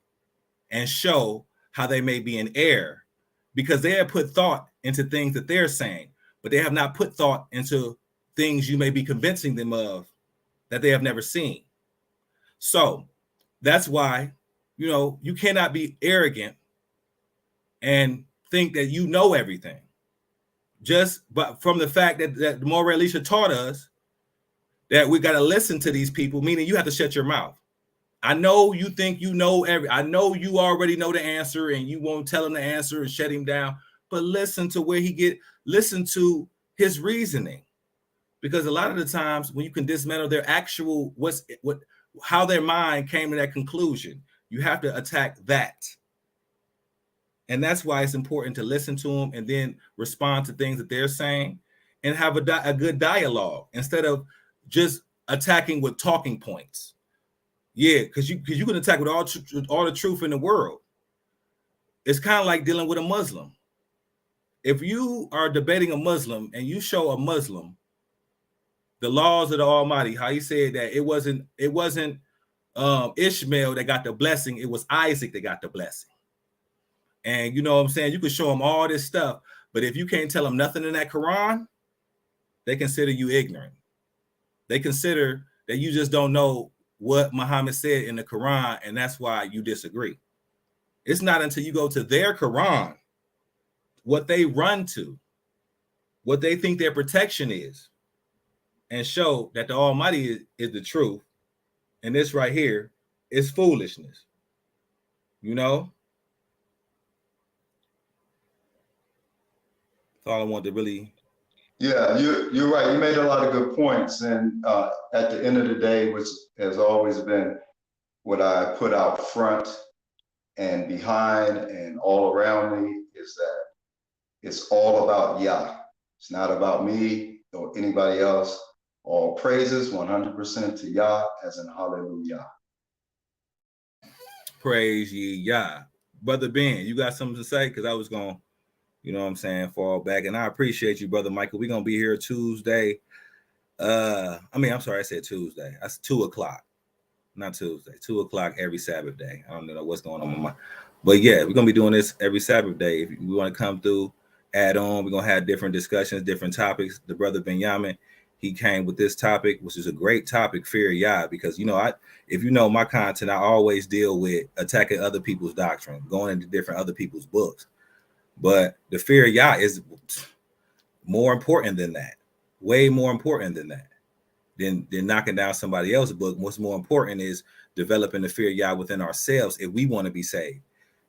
and show how they may be in error, because they have put thought into things that they're saying, but they have not put thought into things you may be convincing them of that they have never seen. So that's why, you cannot be arrogant and think that you know everything. But from the fact that Maury Alicia taught us that we got to listen to these people, meaning you have to shut your mouth. I know you think you know I know you already know the answer and you won't tell him the answer and shut him down, but listen to listen to his reasoning. Because a lot of the times when you can dismantle their actual, how their mind came to that conclusion, you have to attack that. And that's why it's important to listen to them and then respond to things that they're saying and have a good dialogue instead of just attacking with talking points. Yeah, because you can attack with all the truth in the world. It's kind of like dealing with a Muslim. If you are debating a Muslim and you show a Muslim the laws of the Almighty, how he said that it wasn't Ishmael that got the blessing, it was Isaac that got the blessing. And you know what I'm saying? You can show them all this stuff, but if you can't tell them nothing in that Quran, they consider you ignorant. They consider that you just don't know what Muhammad said in the Quran, and that's why you disagree. It's not until you go to their Quran, what they run to, what they think their protection is, and show that the Almighty is the truth, and this right here is foolishness. That's all I want to really. Yeah, you're right. You made a lot of good points, and at the end of the day, which has always been what I put out front and behind and all around me, is that it's all about Yah. It's not about me or anybody else. All praises 100% to Yah, as in hallelujah. Praise ye Yah. Brother Ben, you got something to say? Because I was going to, you know what I'm saying, fall back. And I appreciate you, Brother Michael. We're going to be here Tuesday. I'm sorry, I said Tuesday. That's 2:00. Not Tuesday. 2:00 every Sabbath day. I don't know what's going on with my. But yeah, we're going to be doing this every Sabbath day. If we want to come through, add on, we're going to have different discussions, different topics. The Brother Benjamin, he came with this topic, which is a great topic, Fear of Yah, because, you know, if you know my content, I always deal with attacking other people's doctrine, going into different other people's books. But the Fear of Yah is more important than that, way more important than that, than knocking down somebody else's book. What's more important is developing the fear of Yah within ourselves if we want to be saved.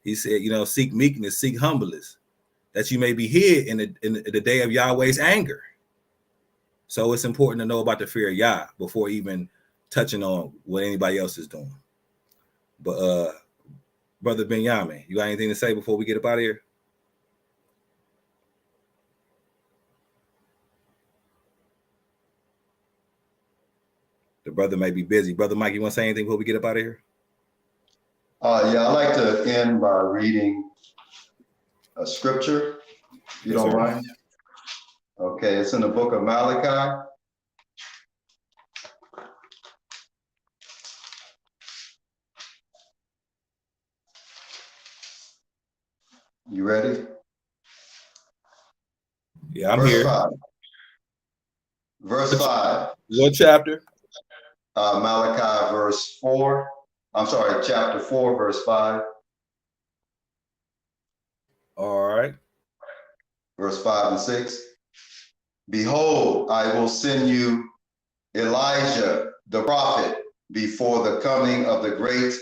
He said, you know, seek meekness, seek humbleness, that you may be hid in the day of Yahweh's anger. So it's important to know about the fear of Yah before even touching on what anybody else is doing. But Brother Benjamin, you got anything to say before we get up out of here? The brother may be busy. Brother Mike, you want to say anything before we get up out of here? Yeah, I'd like to end by reading a scripture, if you don't mind. Okay, it's in the book of Malachi. You ready? Yeah, I'm here. 5. Verse 5. What chapter? Malachi verse 4. I'm sorry, chapter 4, verse 5. All right. Verse 5 and 6. Behold, I will send you Elijah, the prophet, before the coming of the great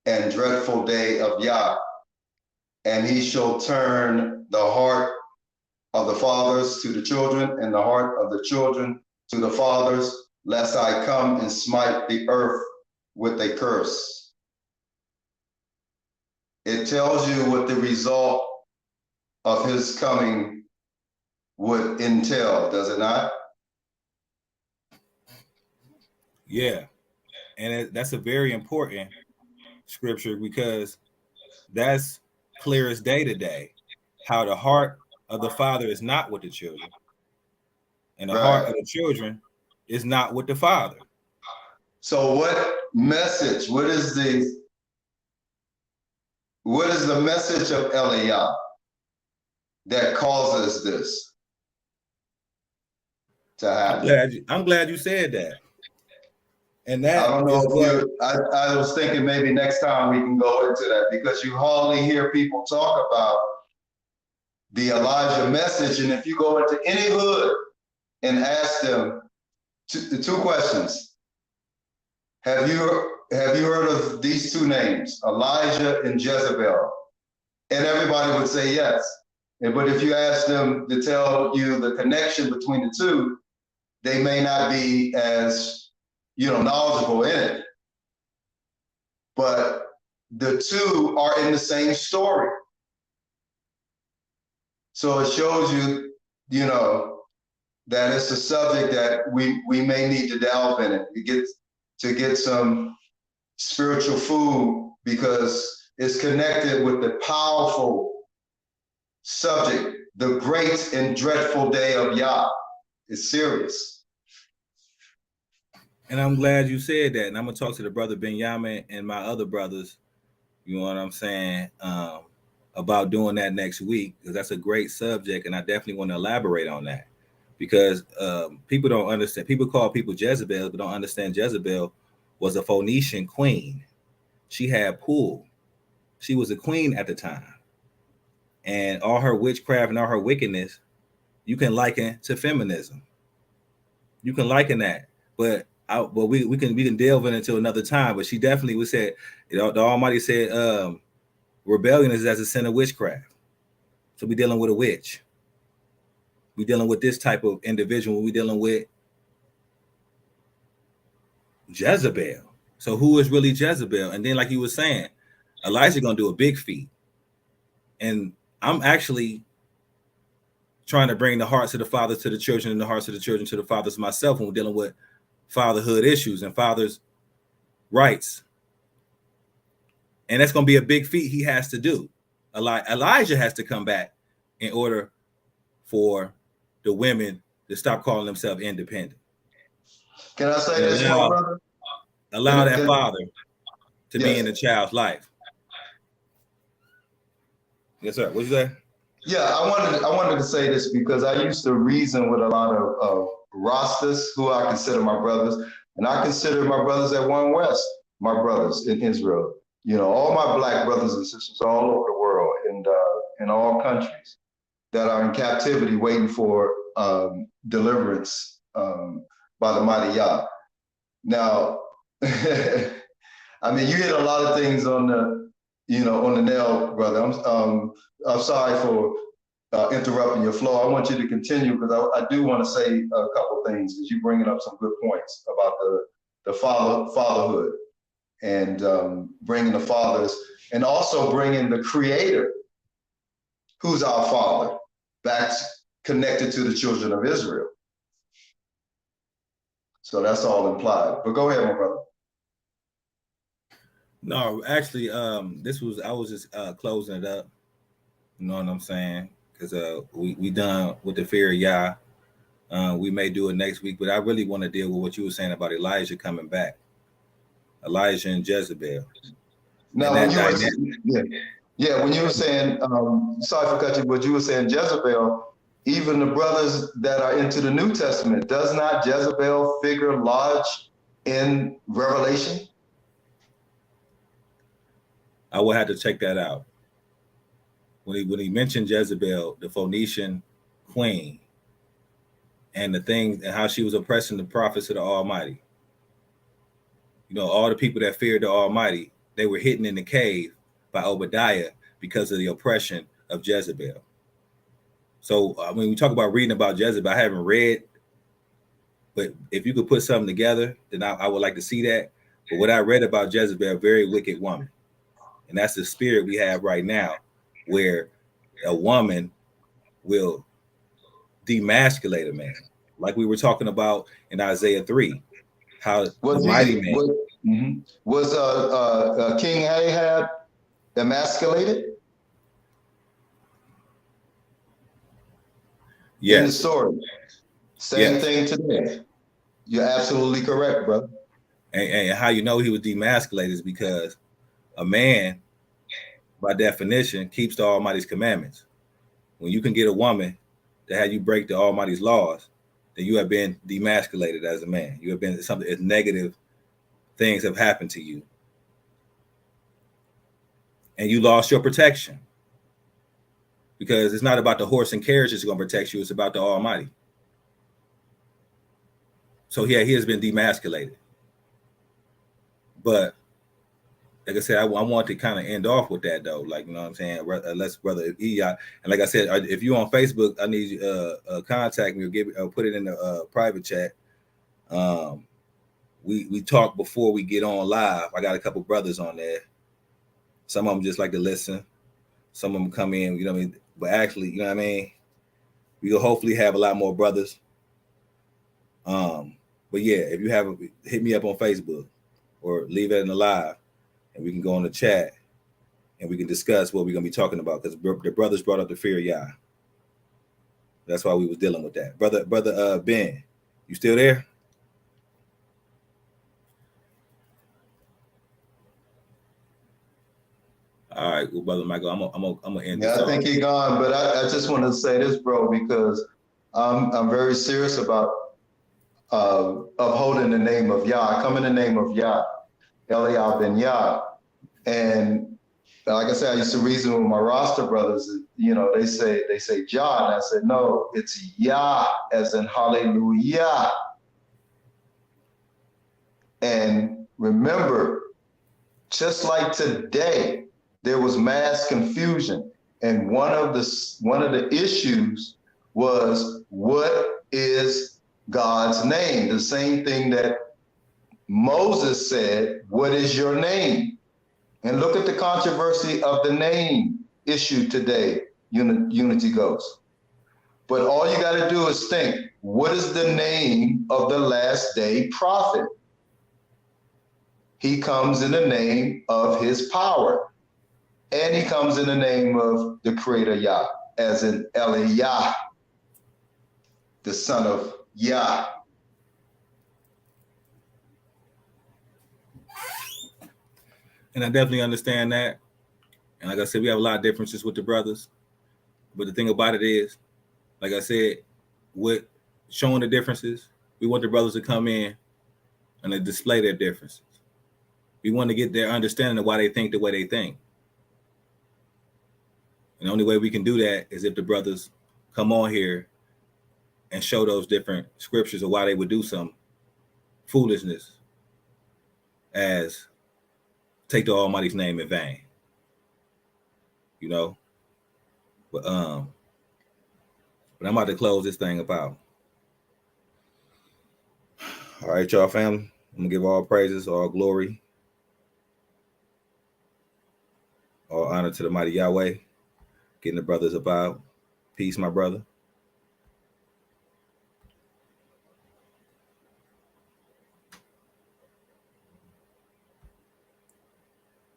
and dreadful day of Yah. And he shall turn the heart of the fathers to the children, and the heart of the children to the fathers, lest I come and smite the earth with a curse. It tells you what the result of his coming would entail, does it not? Yeah, and that's a very important scripture, because that's clear as day to day, how the heart of the father is not with the children, and the heart of the children is not with the father. So what message, what is the message of Eliah that causes this to happen? I'm glad you said that. And that I don't know if I was thinking maybe next time we can go into that, because you hardly hear people talk about the Elijah message. And if you go into any hood and ask them two questions, have you heard of these two names, Elijah and Jezebel? And everybody would say yes. But if you ask them to tell you the connection between the two, they may not be as knowledgeable in it. But the two are in the same story. So it shows you, that it's a subject that we may need to delve in it to get some spiritual food, because it's connected with the powerful subject, the great and dreadful day of Yah. It's serious. And I'm glad you said that. And I'm going to talk to the brother Benjamin and my other brothers, you know what I'm saying, about doing that next week, because that's a great subject. And I definitely want to elaborate on that, because people don't understand. People call people Jezebel, but don't understand Jezebel was a Phoenician queen. She had pull. She was a queen at the time. And all her witchcraft and all her wickedness, you can liken to feminism. You can liken that. But we can delve into another time. But she definitely was said, the Almighty said, rebellion is as a sin of witchcraft. So we're dealing with a witch. We're dealing with this type of individual. We're dealing with Jezebel. So who is really Jezebel? And then, like you were saying, Elijah gonna do a big feat. And I'm actually trying to bring the hearts of the fathers to the children, and the hearts of the children to the fathers myself, when we're dealing with fatherhood issues and fathers' rights. And that's going to be a big feat he has to do. Elijah has to come back in order for the women to stop calling themselves independent. Can I say this, my brother? Allow that father to be in the child's life. Yes, sir. What'd you say? Yeah, I wanted to say this because I used to reason with a lot of Rastas who I consider my brothers, and I consider my brothers at One West my brothers in Israel. You know, all my black brothers and sisters all over the world and in all countries that are in captivity waiting for deliverance by the mighty Yah. Now, I mean, you hit a lot of things on the, on the nail, brother. I'm sorry for interrupting your flow. I want you to continue because I do want to say a couple things because you're bringing up some good points about the fatherhood and bringing the fathers and also bringing the Creator, who's our Father, back connected to the children of Israel. So that's all implied. But go ahead, my brother. No, actually, I was just closing it up. You know what I'm saying? Because we done with the Fear of Yah. We may do it next week, but I really want to deal with what you were saying about Elijah coming back. Elijah and Jezebel. Now, when you were saying, sorry for cutting you, but you were saying Jezebel, even the brothers that are into the New Testament, does not Jezebel figure large in Revelation? I will have to check that out. When he mentioned Jezebel, the Phoenician queen, and the things and how she was oppressing the prophets of the Almighty. You know, all the people that feared the Almighty, they were hidden in the cave by Obadiah because of the oppression of Jezebel. So when we talk about reading about Jezebel, I haven't read, but if you could put something together, then I would like to see that. But what I read about Jezebel, a very wicked woman. And that's the spirit we have right now, where a woman will demasculate a man, like we were talking about in Isaiah 3, how the mighty man was King Ahab emasculated? Yes. In the story. Same thing today. You're absolutely correct, brother. And how you know he was demasculated is because a man, by definition, keeps the Almighty's commandments. When you can get a woman to have you break the Almighty's laws, then you have been demasculated as a man. You have been something, as negative things have happened to you. And you lost your protection. Because it's not about the horse and carriage that's going to protect you. It's about the Almighty. So yeah, he has been demasculated. But like I said, I want to kind of end off with that though. Like, you know what I'm saying? Unless brother Iyah, and like I said, if you're on Facebook, I need you contact me or put it in the private chat. We talk before we get on live. I got a couple brothers on there. Some of them just like to listen. Some of them come in, you know what I mean? But actually, you know what I mean? We'll hopefully have a lot more brothers. But yeah, if you have, hit me up on Facebook or leave it in the live and we can go on the chat and we can discuss what we're going to be talking about, because the brothers brought up the Fear of Yah. That's why we was dealing with that. Brother Ben, you still there? All right, well, brother Michael, I'm gonna end this. Yeah, I think he's gone, but I just wanted to say this, bro, because I'm very serious about upholding the name of Yah. I come in the name of Yah, Eliah ben Yah, and like I said, I used to reason with my roster brothers. You know, they say Jah, and I said no, it's Yah as in hallelujah. And remember, just like today, there was mass confusion, and one of the issues was, what is God's name? The same thing that Moses said, what is your name? And look at the controversy of the name issue today, Unity Ghost. But all you got to do is think, what is the name of the last day prophet? he comes in the name of his power. And he comes in the name of the creator Yah, as in Yah, the son of Yah. And I definitely understand that. And like I said, we have a lot of differences with the brothers. But the thing about it is, like I said, with showing the differences, we want the brothers to come in and to display their differences. We want to get their understanding of why they think the way they think. And the only way we can do that is if the brothers come on here and show those different scriptures of why they would do some foolishness as take the Almighty's name in vain. You know? But I'm about to close this thing up out. All right, y'all family. I'm gonna give all praises, all glory, all honor to the mighty Yahweh. Getting the brothers about. Peace, my brother.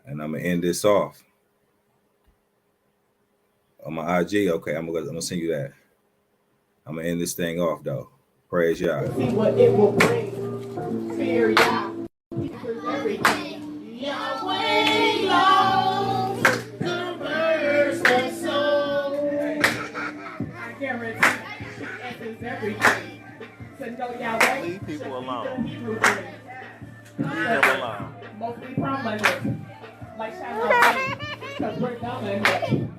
And I'm gonna end this off on my IG. Okay, I'm gonna send you that. I'm gonna end this thing off though. Praise Yah. See what it will bring. Fear Yah. Everything. Yahweh loves converts the soul. I guarantee that is everything. To know Yahweh. Leave people alone. Leave them alone. Mostly prominent. Like shout out because we're dominant.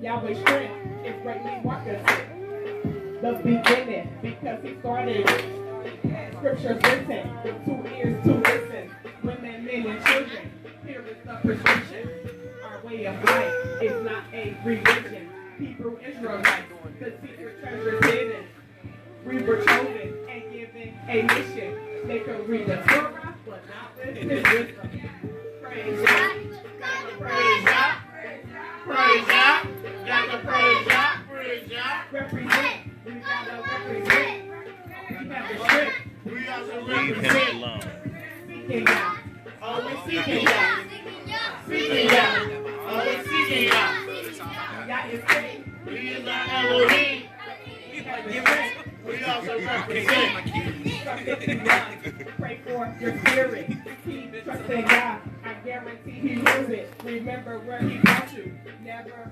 Yahweh's strength is greatly working. The beginning, because he started it. Scriptures written, 2 ears to listen. Women, men, and children. Here is the prescription. Our way of life is not a religion. Hebrew Israelites, the secret treasures hidden. We were chosen and given a mission. They could read the Torah, but not with his wisdom. Praise Yah. Praise Yah. Praise Yah. Gotta praise Yah. Praise Yah. Represent. We gotta represent. We have the strength. We also represent. Seeking Yah. Always seeking Yah. Seeking Yah. Always seeking Yah. Yah is faith. He is our Elohim. We also represent. Pray for your spirit. Keep trusting God. I guarantee he hears it. Remember where he brought you. Never